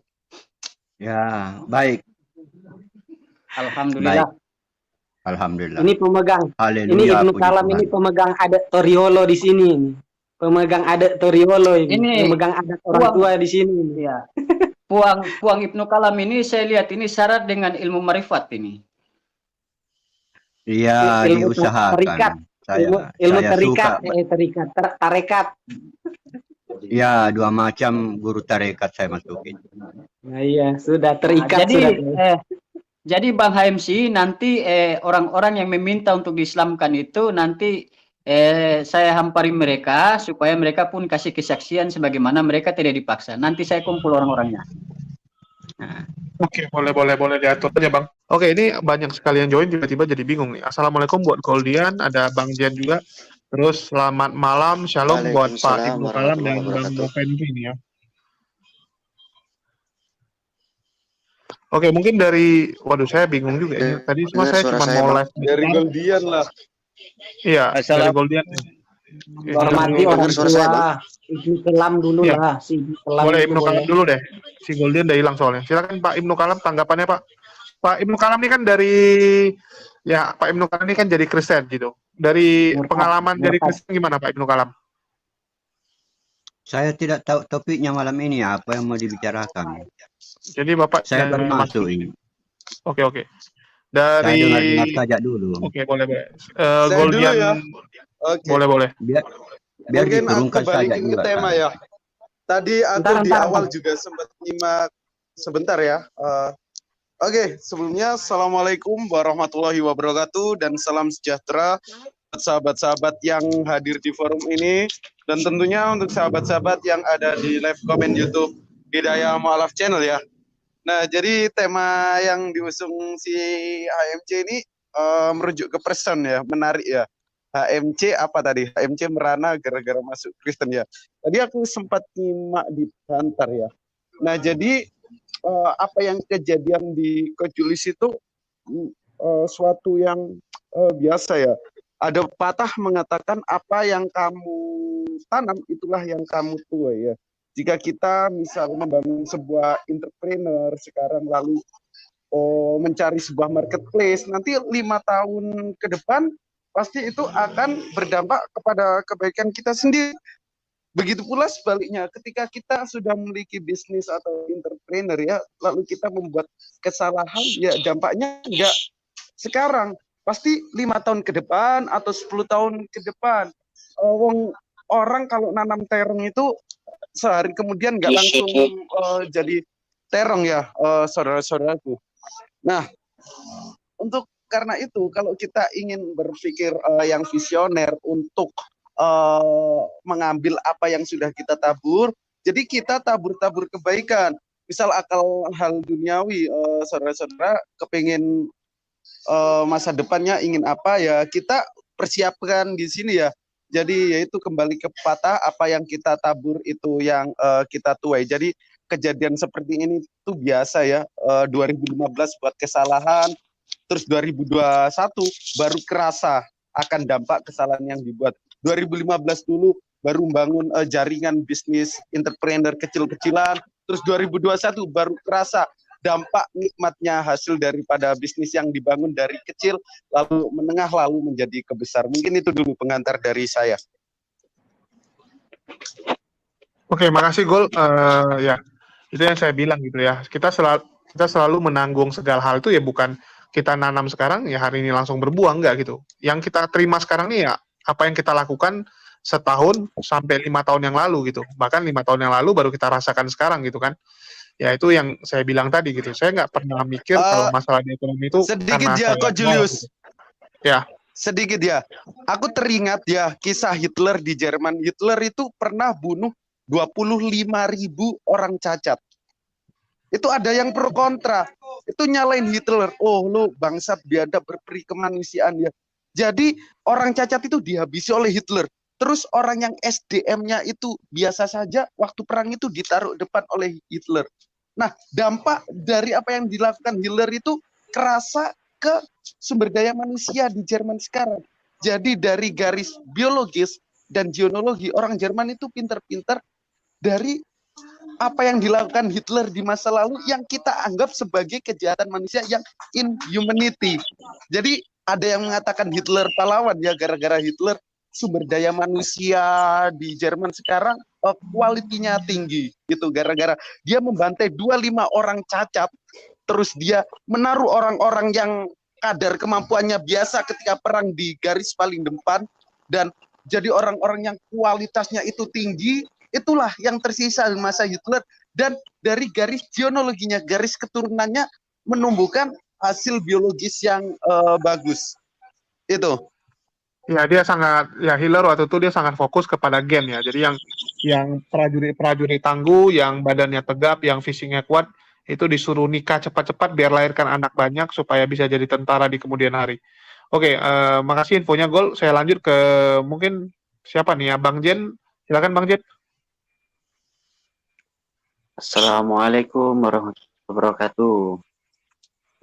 Ya, baik. Alhamdulillah. Baik. Alhamdulillah. Ini pemegang. Haleluya, Ini Ibnu puji Kalam Tuhan. ini pemegang adat Toriolo di sini. Pemegang adat Toriolo ini. Pemegang adat orang tua di sini. Ya. Puang Ibnu Kalam ini saya lihat ini syarat dengan ilmu marifat ini. Iya, diusahakan. Ilmu tarekat. Ya, 2 macam guru tarekat saya masukin. Nah, iya, sudah terikat. Jadi Bang HMC nanti orang-orang yang meminta untuk diislamkan itu nanti saya hampari mereka supaya mereka pun kasih kesaksian sebagaimana mereka tidak dipaksa. Nanti saya kumpul orang-orangnya. Nah. Oke, boleh diatur aja Bang. Oke, ini banyak sekali yang join, tiba-tiba jadi bingung nih. Assalamualaikum buat Goldian, ada Bang Jen juga. Terus selamat malam, shalom buat Pak Ibnu Kalam dan Bang Novendi ini ya. Oke, mungkin dari, waduh saya bingung juga ya. Tadi saya cuma mau live. Dari Goldian lah. Iya, dari Goldian. Hormati orang tua. Ibnu Kalam dulu lah. Si Ibnu Kalam boleh Ibnu Kalam dulu deh. Si Goldian udah hilang soalnya. Silakan Pak Ibnu Kalam, tanggapannya Pak. Pak Ibnu Kalam ini kan Pak Ibnu Kalam ini kan jadi Kristen gitu. Dari pengalaman dari Kristen gimana Pak Ibnu Kalam? Saya tidak tahu topiknya malam ini apa yang mau dibicarakan. Jadi Bapak saya baru masuk ini. Oke. Dari saya dengar saja dulu. Oke, boleh. Goldian ya. Boleh. Biar mungkin diturunkan aku saja balikin ke tema ya. Tadi aku di awal juga sempat nyimak sebentar ya. Oke, sebelumnya Assalamualaikum warahmatullahi wabarakatuh dan salam sejahtera buat sahabat-sahabat yang hadir di forum ini dan tentunya untuk sahabat-sahabat yang ada di live comment YouTube Hidayah Mu'alaf Channel ya. Nah, jadi tema yang diusung si HMC ini merujuk ke person ya, menarik ya. HMC apa tadi? HMC merana gara-gara masuk Kristen ya. Tadi aku sempat nyimak di Bantar ya. Nah, jadi apa yang kejadian di Kojulis itu suatu yang biasa ya. Ada pepatah mengatakan apa yang kamu tanam itulah yang kamu tuai ya. Jika kita misal membangun sebuah entrepreneur sekarang lalu mencari sebuah marketplace, nanti 5 tahun ke depan pasti itu akan berdampak kepada kebaikan kita sendiri. Begitu pula sebaliknya, ketika kita sudah memiliki bisnis atau entrepreneur ya, lalu kita membuat kesalahan, ya dampaknya enggak sekarang, pasti 5 tahun ke depan atau 10 tahun ke depan. Orang kalau nanam terong itu sehari kemudian nggak langsung jadi terong ya, saudara-saudaraku. Nah, karena itu kalau kita ingin berpikir yang visioner untuk mengambil apa yang sudah kita tabur, jadi kita tabur-tabur kebaikan. Misal akal hal duniawi, saudara-saudara kepingin masa depannya ingin apa ya, kita persiapkan di sini ya. Jadi yaitu kembali ke pepatah, apa yang kita tabur itu yang kita tuai. Jadi kejadian seperti ini tuh biasa ya. 2015 buat kesalahan, terus 2021 baru kerasa akan dampak kesalahan yang dibuat. 2015 dulu baru membangun jaringan bisnis entrepreneur kecil-kecilan, terus 2021 baru kerasa dampak nikmatnya hasil daripada bisnis yang dibangun dari kecil, lalu menengah, lalu menjadi kebesar. Mungkin itu dulu pengantar dari saya. Oke, makasih Gol. Ya, itu yang saya bilang gitu ya. Kita selalu menanggung segala hal itu ya, bukan kita nanam sekarang ya hari ini langsung berbuah, enggak gitu. Yang kita terima sekarang nih ya apa yang kita lakukan setahun sampai 5 tahun yang lalu gitu. Bahkan 5 tahun yang lalu baru kita rasakan sekarang gitu kan. Ya itu yang saya bilang tadi gitu. Saya nggak pernah mikir kalau masalah di ekonomi itu Sedikit karena ya, saya Kok Julius. gitu. Ya. Sedikit ya. Aku teringat ya kisah Hitler di Jerman. Hitler itu pernah bunuh 25.000 orang cacat. Itu ada yang pro kontra. Itu nyalain Hitler. Oh, lu bangsat biadab berperi kemanusiaan ya. Jadi orang cacat itu dihabisi oleh Hitler. Terus orang yang SDM-nya itu biasa saja waktu perang itu ditaruh depan oleh Hitler. Nah, dampak dari apa yang dilakukan Hitler itu kerasa ke sumber daya manusia di Jerman sekarang. Jadi dari garis biologis dan geologi, orang Jerman itu pintar-pintar dari apa yang dilakukan Hitler di masa lalu yang kita anggap sebagai kejahatan manusia yang inhumanity. Jadi ada yang mengatakan Hitler pahlawan ya, gara-gara Hitler sumber daya manusia di Jerman sekarang kualitinya tinggi gitu, gara-gara dia membantai 25 orang cacat, terus dia menaruh orang-orang yang kadar kemampuannya biasa ketika perang di garis paling depan, dan jadi orang-orang yang kualitasnya itu tinggi. Itulah yang tersisa di masa Hitler, dan dari garis genealoginya, garis keturunannya menumbuhkan hasil biologis yang bagus. Itu. Ya dia sangat, ya Hitler waktu itu dia sangat fokus kepada gen ya. Jadi yang prajurit tangguh, yang badannya tegap, yang fisiknya kuat, itu disuruh nikah cepat-cepat biar lahirkan anak banyak supaya bisa jadi tentara di kemudian hari. Oke, makasih infonya Gol. Saya lanjut ke mungkin siapa nih ya, Bang Jen. Silakan Bang Jen. Assalamualaikum warahmatullahi wabarakatuh.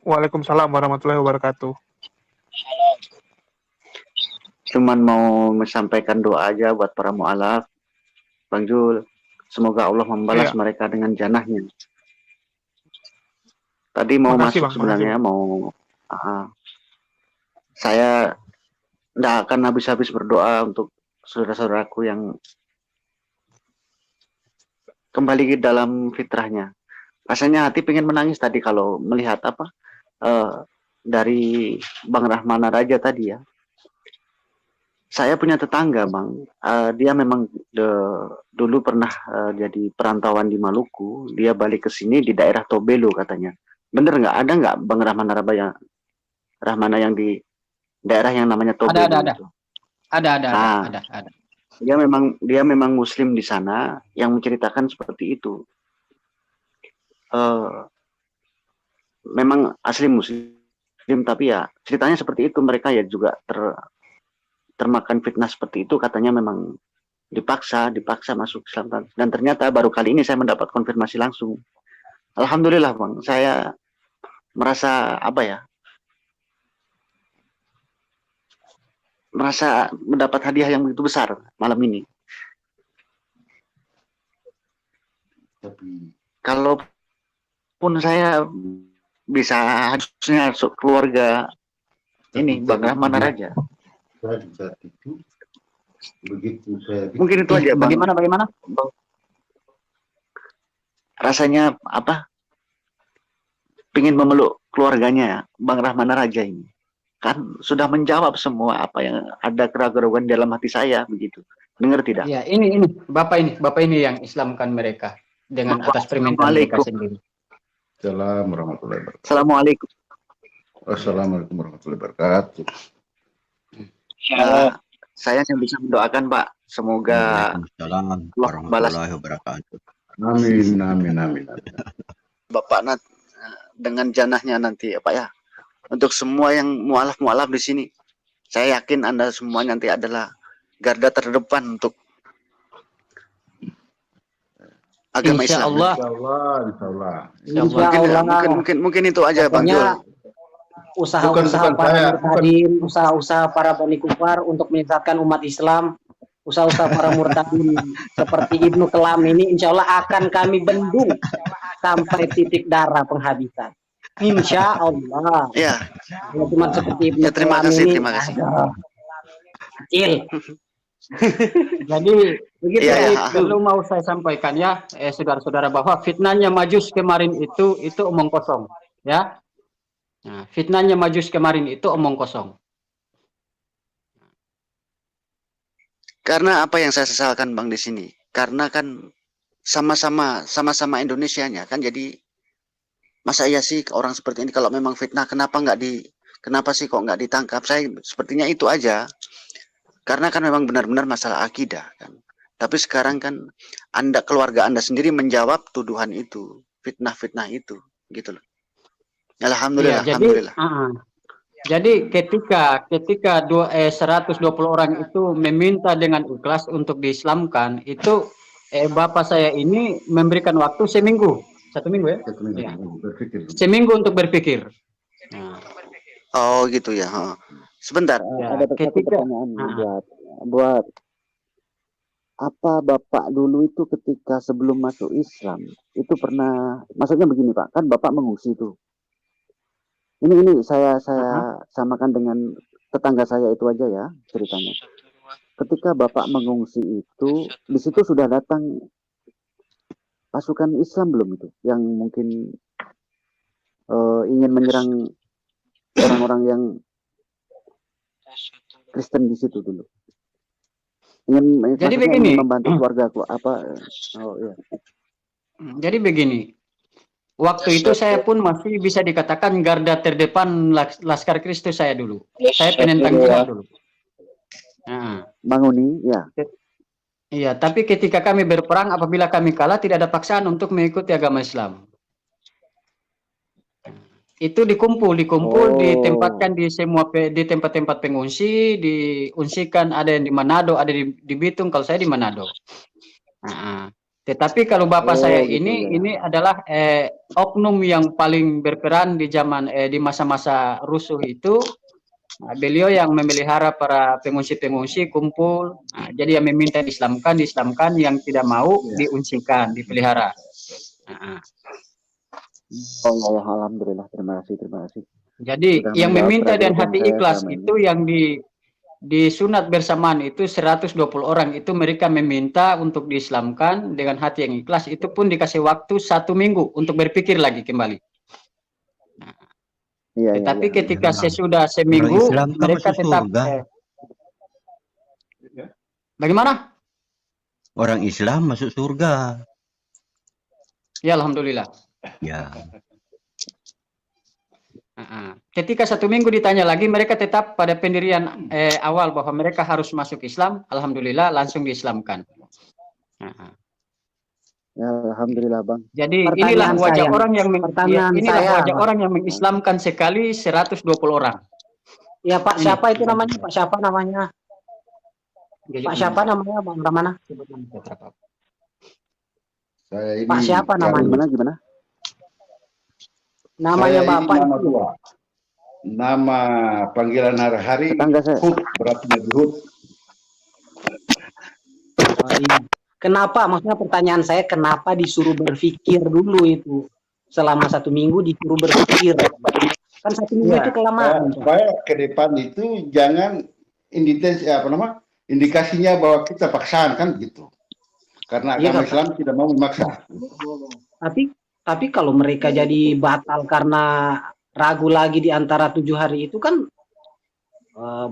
Waalaikumsalam warahmatullahi wabarakatuh. Cuman mau menyampaikan doa aja buat para mu'alaf, Bang Jul. Semoga Allah membalas mereka dengan janahnya. Tadi mau masuk sebenarnya, saya tidak akan habis-habis berdoa untuk saudara-saudaraku yang kembali ke dalam fitrahnya. Rasanya hati pengen menangis tadi kalau melihat dari Bang Rahmana Raja tadi ya. Saya punya tetangga Bang, dia memang dulu pernah jadi perantauan di Maluku. Dia balik ke sini di daerah Tobelo katanya. Bener nggak? Ada nggak Bang Rahmana yang di daerah yang namanya Tobelo? Ada. Dia memang Muslim di sana yang menceritakan seperti itu. Memang asli Muslim, tapi ya ceritanya seperti itu. Mereka ya juga termakan fitnah seperti itu, katanya memang dipaksa masuk Islam, dan ternyata baru kali ini saya mendapat konfirmasi langsung. Alhamdulillah Bang, saya merasa merasa mendapat hadiah yang begitu besar malam ini. Kalaupun saya bisa harusnya keluarga ini Bang Rahmana Raja. Begitu saya mungkin itu aja Bang. Bagaimana Bang? Rasanya pingin memeluk keluarganya Bang Rahmana Raja ini, kan sudah menjawab semua apa yang ada keraguan dalam hati saya begitu. Dengar tidak? Ya, ini Bapak ini yang Islamkan mereka dengan atas permintaan mereka sendiri. Assalamualaikum warahmatullahi wabarakatuh. Assalamualaikum. Assalamualaikum warahmatullahi wabarakatuh. Saya yang bisa mendoakan Pak, semoga Waalaikumsalam warahmatullahi wabarakatuh. Amin. Bapak dengan janahnya nanti Pak ya. Untuk semua yang mualaf di sini, saya yakin Anda semua nanti adalah garda terdepan untuk agama Islam. Insyaallah. Mungkin itu aja Bang Jul. Usaha-usaha para murtadin, usaha-usaha para Bani Kufar untuk menyesatkan umat Islam, usaha-usaha para murtadin seperti Ibnu Kelam ini, insya Allah akan kami bendung sampai titik darah penghabisan. Insya Allah. Ya. Cuma seperti Ibnu terima Kelam kasih, ini, terima kasih. Kecil. Jadi begitu dulu mau saya sampaikan ya, saudara-saudara, bahwa fitnahnya Majus kemarin itu omong kosong, ya. Nah, fitnahnya Majus kemarin itu omong kosong. Karena apa yang saya sesalkan Bang di sini? Karena kan sama-sama Indonesianya kan, jadi masa iya sih orang seperti ini kalau memang fitnah kenapa sih kok nggak ditangkap? Saya sepertinya itu aja, karena kan memang benar-benar masalah akidah kan. Tapi sekarang kan keluarga Anda sendiri menjawab tuduhan itu, fitnah-fitnah itu, gitu loh. Alhamdulillah, Iya, alhamdulillah. jadi ketika 120 orang itu meminta dengan ikhlas untuk diislamkan, itu bapak saya ini memberikan waktu seminggu, 1 minggu ya? Iya. Seminggu untuk berpikir. Nah, Oh gitu ya. Sebentar, ya, ada satu pertanyaan buat apa Bapak dulu itu ketika sebelum masuk Islam itu pernah, maksudnya begini Pak, kan Bapak mengungsi itu. Ini saya samakan dengan tetangga saya itu aja ya ceritanya. Ketika Bapak mengungsi itu, di situ sudah datang pasukan Islam belum itu, yang mungkin ingin menyerang orang-orang yang Kristen di situ dulu. Jadi begini, membantu keluarga ya. Jadi begini, waktu itu saya pun masih bisa dikatakan garda terdepan Laskar Kristus saya dulu. Saya penentang jihad dulu. Nah, Banguni, ya. Iya, tapi ketika kami berperang, apabila kami kalah, tidak ada paksaan untuk mengikuti agama Islam. Itu dikumpul, ditempatkan di tempat-tempat pengungsi, diungsikan, ada yang di Manado, ada di Bitung, kalau saya di Manado. Nah, tetapi kalau bapak saya ini adalah oknum yang paling berperan di zaman di masa-masa rusuh itu. Nah, beliau yang memelihara para pengungsi-pengungsi kumpul. Nah, jadi yang meminta diislamkan, yang tidak mau diungsikan, dipelihara. Nah, Alhamdulillah, terima kasih. Jadi sudah yang meminta dan hati ikhlas itu yang disunat bersamaan itu 120 orang itu mereka meminta untuk diislamkan dengan hati yang ikhlas, itu pun dikasih waktu 1 minggu untuk berpikir lagi kembali. Tetapi ketika sesudah seminggu mereka tetap bagaimana? Orang Islam masuk surga. Ya, alhamdulillah. Ya. Ketika 1 minggu ditanya lagi, mereka tetap pada pendirian awal bahwa mereka harus masuk Islam. Alhamdulillah, langsung diislamkan. Ya, alhamdulillah Bang. Jadi inilah wajah orang yang orang yang mengislamkan sekali 120 orang. Ya Pak, siapa itu namanya? Pak siapa namanya? Pak siapa namanya Bang Ramana? Saya ini Pak siapa namanya? Gimana? Namanya saya Bapak nama itu. dua. Nama panggilan hari-hari Hud, berarti Nabi Hud. Oh, iya. Kenapa? Maksudnya pertanyaan saya, kenapa disuruh berpikir dulu itu? Selama 1 minggu disuruh berpikir. Kan 1 minggu itu kelamaan. Supaya ke depan itu jangan indikasinya bahwa kita paksaan kan gitu. Karena agama Islam tidak mau memaksa. Tapi kalau mereka jadi batal karena ragu lagi di antara 7 hari itu kan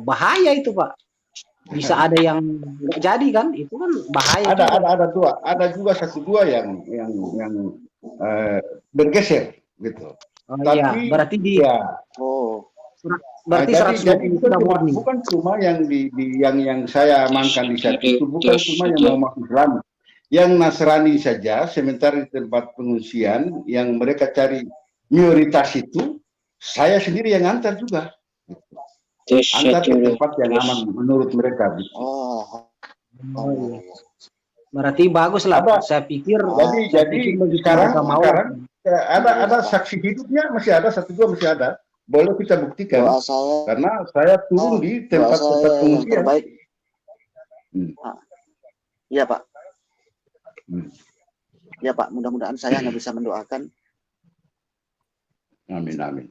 bahaya itu Pak. Bisa ada yang nggak jadi kan, itu kan bahaya. Ada juga 1-2 yang bergeser gitu. Tapi berarti berarti 120 sudah murni. Bukan cuma yang yang saya amankan di saat itu, bukan cuma yang mau masuk Islam, yang Nasrani saja. Sementara di tempat pengungsian yang mereka cari minoritas itu, saya sendiri yang antar juga. Antar ke tempat yang aman menurut mereka. Berarti bagus lah. Saya pikir. Jadi sekarang ada saksi hidupnya, masih ada 1-2 masih ada. Boleh kita buktikan. Karena saya turun di tempat-tempat pengungsian. Iya Pak. Ya Pak, mudah-mudahan saya hanya bisa mendoakan. Amin.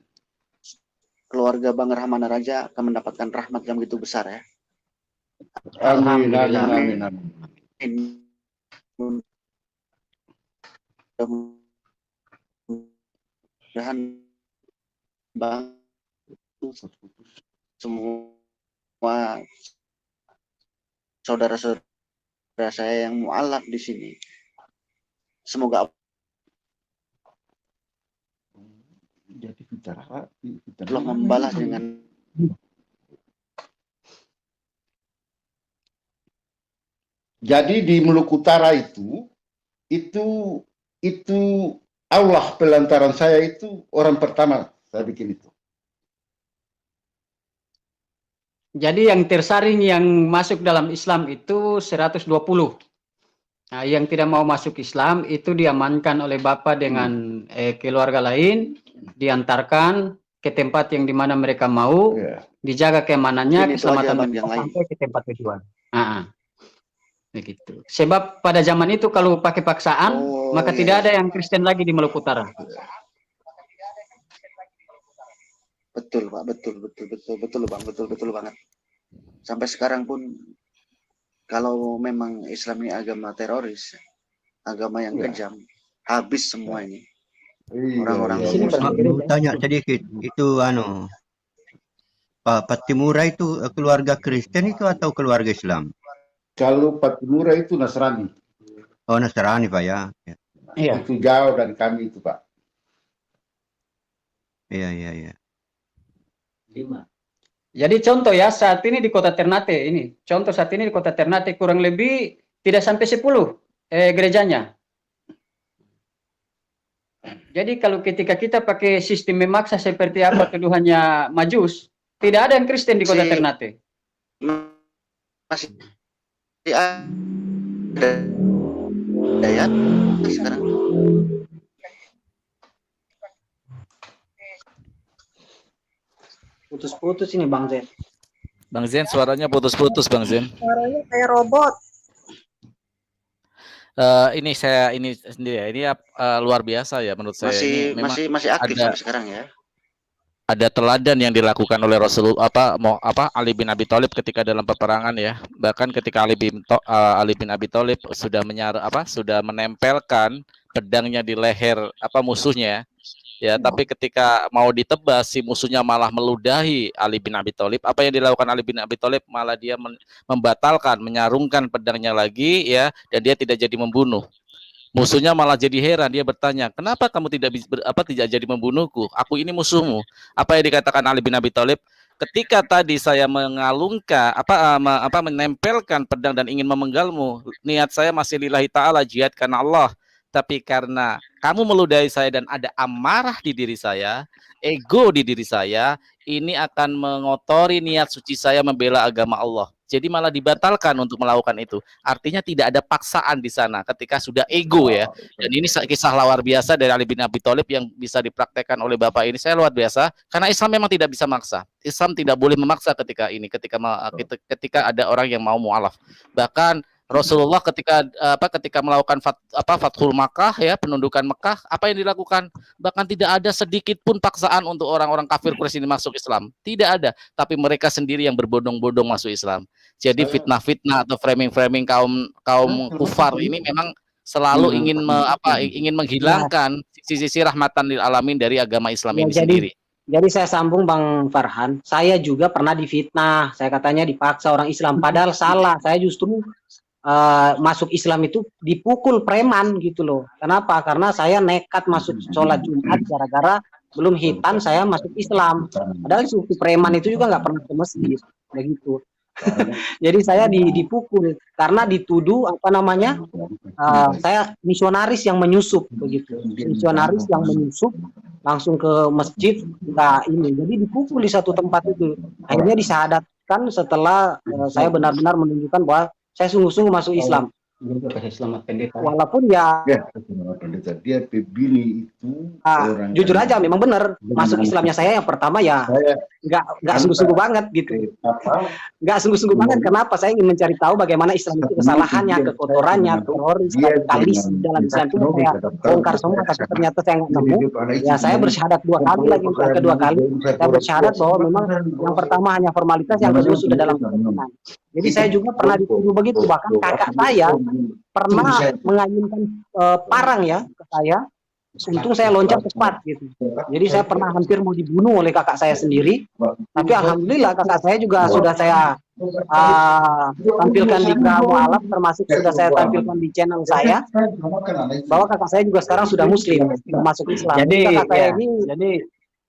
Keluarga Bang Rahmana Raja akan mendapatkan rahmat yang begitu besar ya. Amin. Mudah-mudahan Bang semua saudara-saudara saya yang mualaf di sini Semoga Jadi bicara Allah membalas dengan Jadi di Maluku Utara itu Allah pelantaran saya itu orang pertama saya bikin itu. Jadi yang tersaring yang masuk dalam Islam itu 120. Nah, yang tidak mau masuk Islam itu diamankan oleh Bapak dengan keluarga lain, diantarkan ke tempat yang dimana mereka mau, dijaga keamanannya, keselamatan sampai ke tempat tujuan. Begitu. Sebab pada zaman itu kalau pakai paksaan, maka tidak ada yang Kristen lagi di Maluku Utara. betul Pak, betul banget. Sampai sekarang pun kalau memang Islam ini agama teroris, agama yang kejam, habis semua ini. Orang-orang Tanya sedikit, itu Pak Patimura itu keluarga Kristen itu atau keluarga Islam? Kalau Patimura itu Nasrani. Oh, Nasrani, Pak, ya. Iya. Itu jauh dari kami itu, Pak. Iya. Jadi contoh ya, saat ini di Kota Ternate ini, di Kota Ternate kurang lebih tidak sampai 10 gerejanya. Jadi kalau ketika kita pakai sistem memaksa seperti apa tuduhannya Majus, tidak ada yang Kristen di Kota Ternate. Masih ada ya sekarang. Putus-putus ini Bang Zen. Bang Zen, suaranya putus-putus, Bang Zen. Suaranya kayak robot. Ini sendiri ya, ini luar biasa ya menurut saya. Masih aktif sampai sekarang ya. Ada teladan yang dilakukan oleh Rasulullah Ali bin Abi Thalib ketika dalam peperangan ya. Bahkan ketika Ali bin Abi Thalib sudah menempelkan pedangnya di leher musuhnya ya, tapi ketika mau ditebas si musuhnya malah meludahi Ali bin Abi Thalib. Apa yang dilakukan Ali bin Abi Thalib, malah dia membatalkan, menyarungkan pedangnya lagi ya, dan dia tidak jadi membunuh. Musuhnya malah jadi heran, dia bertanya, kenapa kamu tidak jadi membunuhku? Aku ini musuhmu. Apa yang dikatakan Ali bin Abi Thalib? Ketika tadi saya mengalungkan menempelkan pedang dan ingin memenggalmu, niat saya masih lillahi ta'ala, jihad karena Allah. Tapi karena kamu meludahi saya dan ada amarah di diri saya, ego di diri saya, ini akan mengotori niat suci saya membela agama Allah. Jadi malah dibatalkan untuk melakukan itu. Artinya tidak ada paksaan di sana ketika sudah ego ya. Dan ini kisah luar biasa dari Ali bin Abi Thalib yang bisa dipraktekkan oleh Bapak ini. Saya luar biasa karena Islam memang tidak bisa maksa. Islam tidak boleh memaksa ketika ada orang yang mau mu'alaf. Bahkan Rasulullah ketika melakukan Fathul Makkah ya, penundukan Mekah, apa yang dilakukan? Bahkan tidak ada sedikit pun paksaan untuk orang-orang kafir Quraisy ini masuk Islam. Tidak ada, tapi mereka sendiri yang berbondong-bondong masuk Islam. Jadi fitnah-fitnah atau framing-framing kaum kufar ini memang selalu ingin menghilangkan sisi-sisi rahmatan lil alamin dari agama Islam ini sendiri. Jadi saya sambung Bang Farhan, saya juga pernah difitnah, saya katanya dipaksa orang Islam, padahal salah. Saya justru masuk Islam itu dipukul preman gitu loh. Kenapa? Karena saya nekat masuk sholat Jumat gara-gara belum hitan saya masuk Islam. Padahal suku preman itu juga nggak pernah ke masjid, begitu. Jadi saya dipukul karena dituduh saya misionaris yang menyusup begitu. Misionaris yang menyusup langsung ke masjid jadi dipukul di satu tempat itu. Akhirnya disyahadatkan setelah saya benar-benar menunjukkan bahwa saya sungguh-sungguh masuk Islam. Walaupun ya dia pilih itu jujur aja memang benar masuk Islamnya saya yang pertama ya nggak sungguh-sungguh banget gitu, nggak sungguh-sungguh banget. Kenapa? Saya ingin mencari tahu bagaimana Islam itu kesalahannya, kekotorannya, teroris, radikalis dalam Islam itu saya bongkar semua, tapi ternyata saya nggak nemu. Ya saya bersyahadat 2 kali lagi, untuk kedua kali saya bersyahadat bahwa memang yang pertama hanya formalitas, yang kedua sudah dalam keyakinan. Jadi saya juga pernah dituduh begitu, bahkan kakak saya pernah mengayunkan parang ya ke saya. Untung saya loncat cepat gitu. Jadi saya pernah hampir mau dibunuh oleh kakak saya sendiri. Tapi alhamdulillah kakak saya juga sudah saya tampilkan di Geraha Mu'alaf, termasuk sudah saya tampilkan di channel saya, bahwa kakak saya juga sekarang sudah muslim, sudah masuk Islam. Jadi kakak saya ini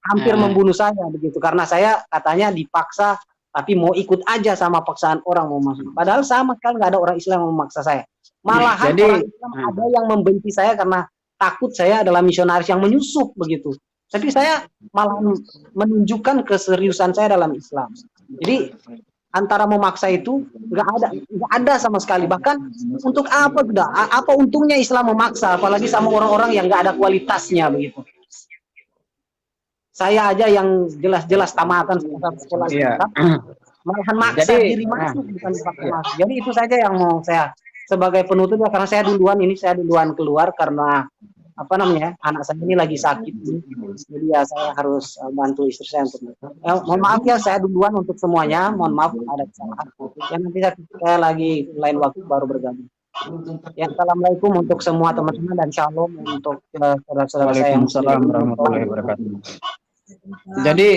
hampir membunuh saya begitu, karena saya katanya dipaksa, tapi mau ikut aja sama paksaan orang mau masuk. Padahal sama sekali nggak ada orang Islam yang memaksa saya. Malahan orang Islam ada yang membenci saya karena takut saya adalah misionaris yang menyusup begitu. Tapi saya malah menunjukkan keseriusan saya dalam Islam. Jadi antara memaksa itu nggak ada sama sekali. Bahkan untuk apa untungnya Islam memaksa, apalagi sama orang-orang yang nggak ada kualitasnya begitu. Saya aja yang jelas-jelas tamatan sekolah Islam, malahan maksa diri masuk, bukan dipaksa masuk. Jadi itu saja yang mau saya sebagai penutup, karena saya duluan keluar karena apa namanya, anak saya ini lagi sakit, jadi ya saya harus bantu istri saya untuk mohon maaf ya, saya duluan untuk semuanya, mohon maaf ada kesalahan ya, nanti saya lagi lain waktu baru bergabung ya. Assalamualaikum untuk semua teman-teman dan shalom untuk saudara-saudara saya yang warahmatullahi wabarakatuh. Jadi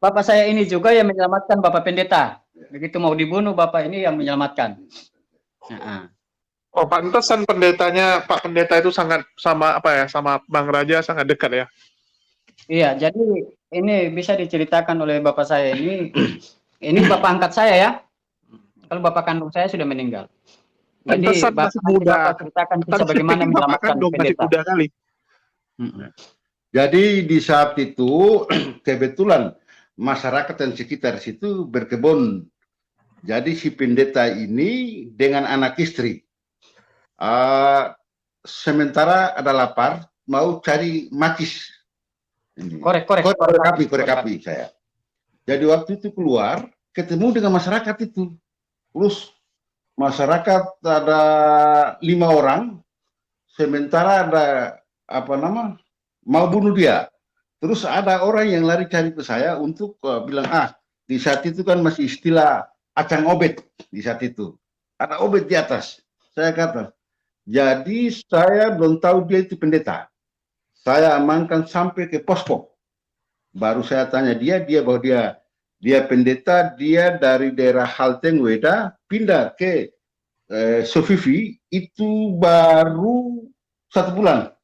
bapak saya ini juga yang menyelamatkan Bapak Pendeta, begitu mau dibunuh bapak ini yang menyelamatkan. Oh, pantesan Pak Pendeta itu sangat sama Bang Raja sangat dekat ya. Iya, jadi ini bisa diceritakan oleh bapak saya ini bapak angkat saya ya. Kalau bapak kandung saya sudah meninggal. Jadi bapak ceritakan kisah bagaimana menyelamatkan Pendeta. Jadi di saat itu kebetulan masyarakat dan sekitar situ berkebun. Jadi si pendeta ini dengan anak istri. Sementara ada lapar, mau cari macis. Korek api saya. Jadi waktu itu keluar, ketemu dengan masyarakat itu. Terus masyarakat ada 5 orang, sementara ada mau bunuh dia. Terus ada orang yang lari cari ke saya untuk bilang, di saat itu kan masih istilah acang obet di saat itu. Ada obet di atas. Saya kata, jadi saya belum tahu dia itu pendeta. Saya amankan sampai ke posko. Baru saya tanya dia bahwa dia pendeta, dia dari daerah Halteng Weda pindah ke Sofifi itu baru 1 bulan.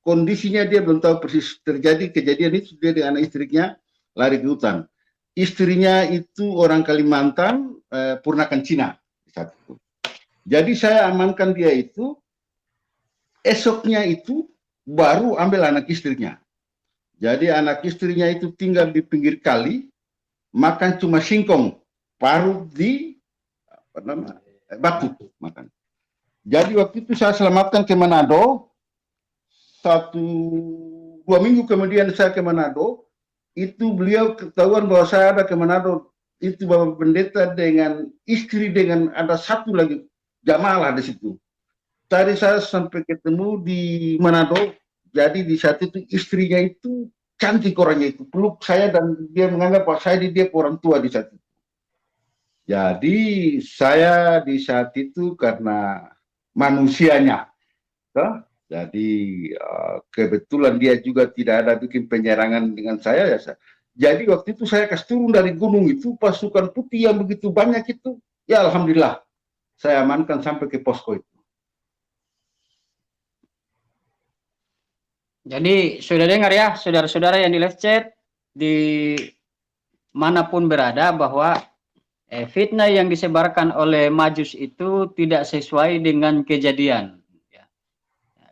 Kondisinya dia belum tahu persis terjadi kejadian itu, dia dengan istrinya lari ke hutan. Istrinya itu orang Kalimantan, Purnakan Cina. Jadi saya amankan dia itu, esoknya itu baru ambil anak istrinya. Jadi anak istrinya itu tinggal di pinggir kali, makan cuma singkong, paru di batu makan. Jadi waktu itu saya selamatkan ke Manado, 1-2 minggu kemudian saya ke Manado, itu beliau ketahuan bahwa saya ada ke Manado, itu Bapak Pendeta dengan istri, dengan ada 1 lagi jamaah di situ. Tadi saya sampai ketemu di Manado, jadi di saat itu istrinya itu cantik orangnya itu, peluk saya dan dia menganggap bahwa saya dia orang tua di saat itu. Jadi saya di saat itu karena manusianya, jadi kebetulan dia juga tidak ada bikin penyerangan dengan saya ya. Jadi waktu itu saya kasih turun dari gunung itu pasukan putih yang begitu banyak itu, ya alhamdulillah saya amankan sampai ke posko itu. Jadi sudah dengar ya saudara-saudara yang di live chat, di manapun berada, bahwa fitnah yang disebarkan oleh Majus itu tidak sesuai dengan kejadian.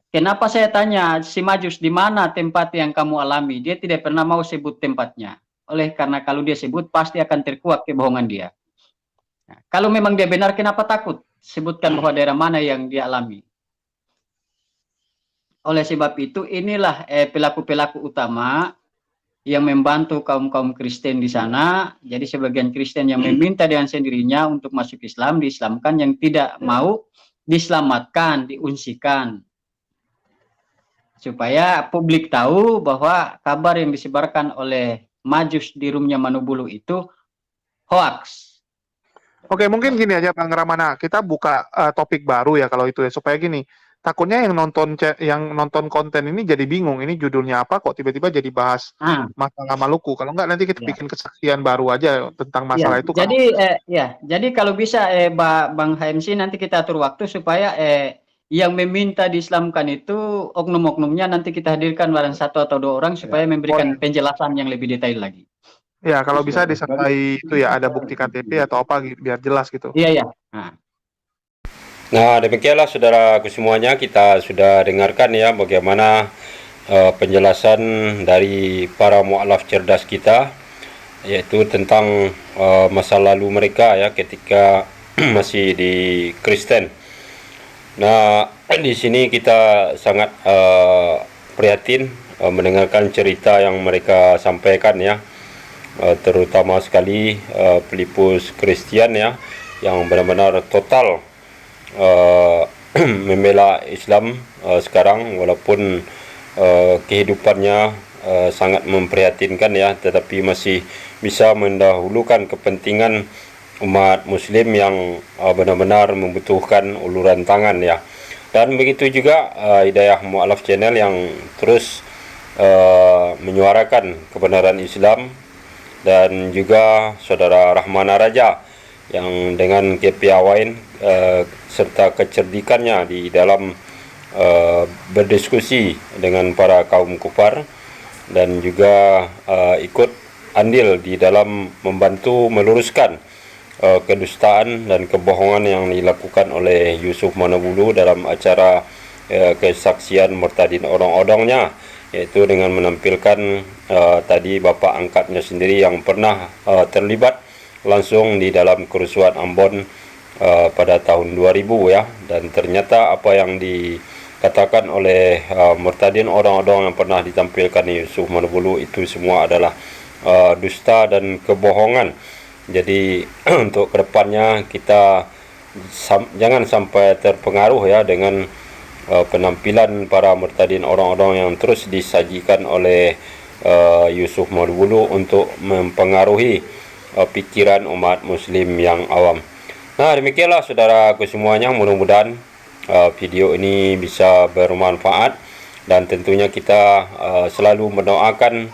Kenapa saya tanya si Majus, di mana tempat yang kamu alami? Dia tidak pernah mau sebut tempatnya. Karena kalau dia sebut pasti akan terkuak kebohongan dia. Nah, kalau memang dia benar, kenapa takut sebutkan bahwa daerah mana yang dia alami? Oleh sebab itu inilah pelaku-pelaku utama yang membantu kaum-kaum Kristen di sana. Jadi sebagian Kristen yang meminta dengan sendirinya untuk masuk Islam, diislamkan, yang tidak mau diselamatkan, diungsikan. Supaya publik tahu bahwa kabar yang disebarkan oleh Majus di rumahnya Manubulu itu hoax. Oke, mungkin gini aja Bang Ramana, kita buka topik baru ya kalau itu ya, supaya gini, takutnya yang nonton konten ini jadi bingung, ini judulnya apa kok tiba-tiba jadi bahas masalah Maluku. Kalau enggak nanti kita bikin kesaksian baru aja tentang masalah itu. Jadi kalau bisa Bang HMC nanti kita atur waktu supaya yang meminta diislamkan itu oknum-oknumnya nanti kita hadirkan barang satu atau dua orang supaya memberikan penjelasan yang lebih detail lagi. Ya, kalau bisa disertai itu ya ada bukti KTP atau apa biar jelas gitu. Iya. Nah, demikianlah saudaraku semuanya, kita sudah dengarkan ya bagaimana penjelasan dari para mu'alaf cerdas kita, yaitu tentang masa lalu mereka ya ketika masih di Kristen. Nah, di sini kita sangat prihatin mendengarkan cerita yang mereka sampaikan ya, terutama sekali pelipus Kristen ya, yang benar-benar total membela Islam sekarang, walaupun kehidupannya sangat memprihatinkan ya, tetapi masih bisa mendahulukan kepentingan umat muslim yang benar-benar membutuhkan uluran tangan ya. Dan begitu juga Hidayah Mu'alaf Channel yang terus menyuarakan kebenaran Islam, dan juga saudara Rahmana Raja yang dengan kepiawaian serta kecerdikannya di dalam berdiskusi dengan para kaum kufar, dan juga ikut andil di dalam membantu meluruskan kedustaan dan kebohongan yang dilakukan oleh Yusuf Manabulu dalam acara kesaksian murtadin odong-odongnya, yaitu dengan menampilkan tadi bapak angkatnya sendiri yang pernah terlibat langsung di dalam kerusuhan Ambon pada tahun 2000 ya. Dan ternyata apa yang dikatakan oleh murtadin odong-odong yang pernah ditampilkan Yusuf Manabulu itu semua adalah dusta dan kebohongan. Jadi untuk kedepannya kita jangan sampai terpengaruh ya dengan penampilan para murtadin orang-orang yang terus disajikan oleh Yusuf Manabulu untuk mempengaruhi pikiran umat muslim yang awam. Nah, demikianlah saudaraku semuanya, mudah-mudahan video ini bisa bermanfaat, dan tentunya kita selalu mendoakan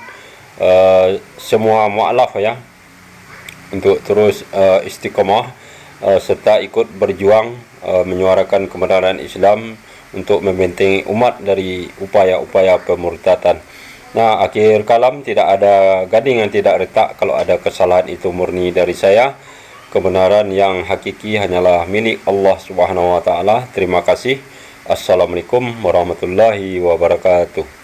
semua mu'alaf ya untuk terus istiqomah serta ikut berjuang menyuarakan kebenaran Islam untuk membentengi umat dari upaya-upaya pemurtadan. Nah, akhir kalam, tidak ada gading yang tidak retak. Kalau ada kesalahan itu murni dari saya. Kebenaran yang hakiki hanyalah milik Allah Subhanahu wa taala. Terima kasih. Assalamualaikum warahmatullahi wabarakatuh.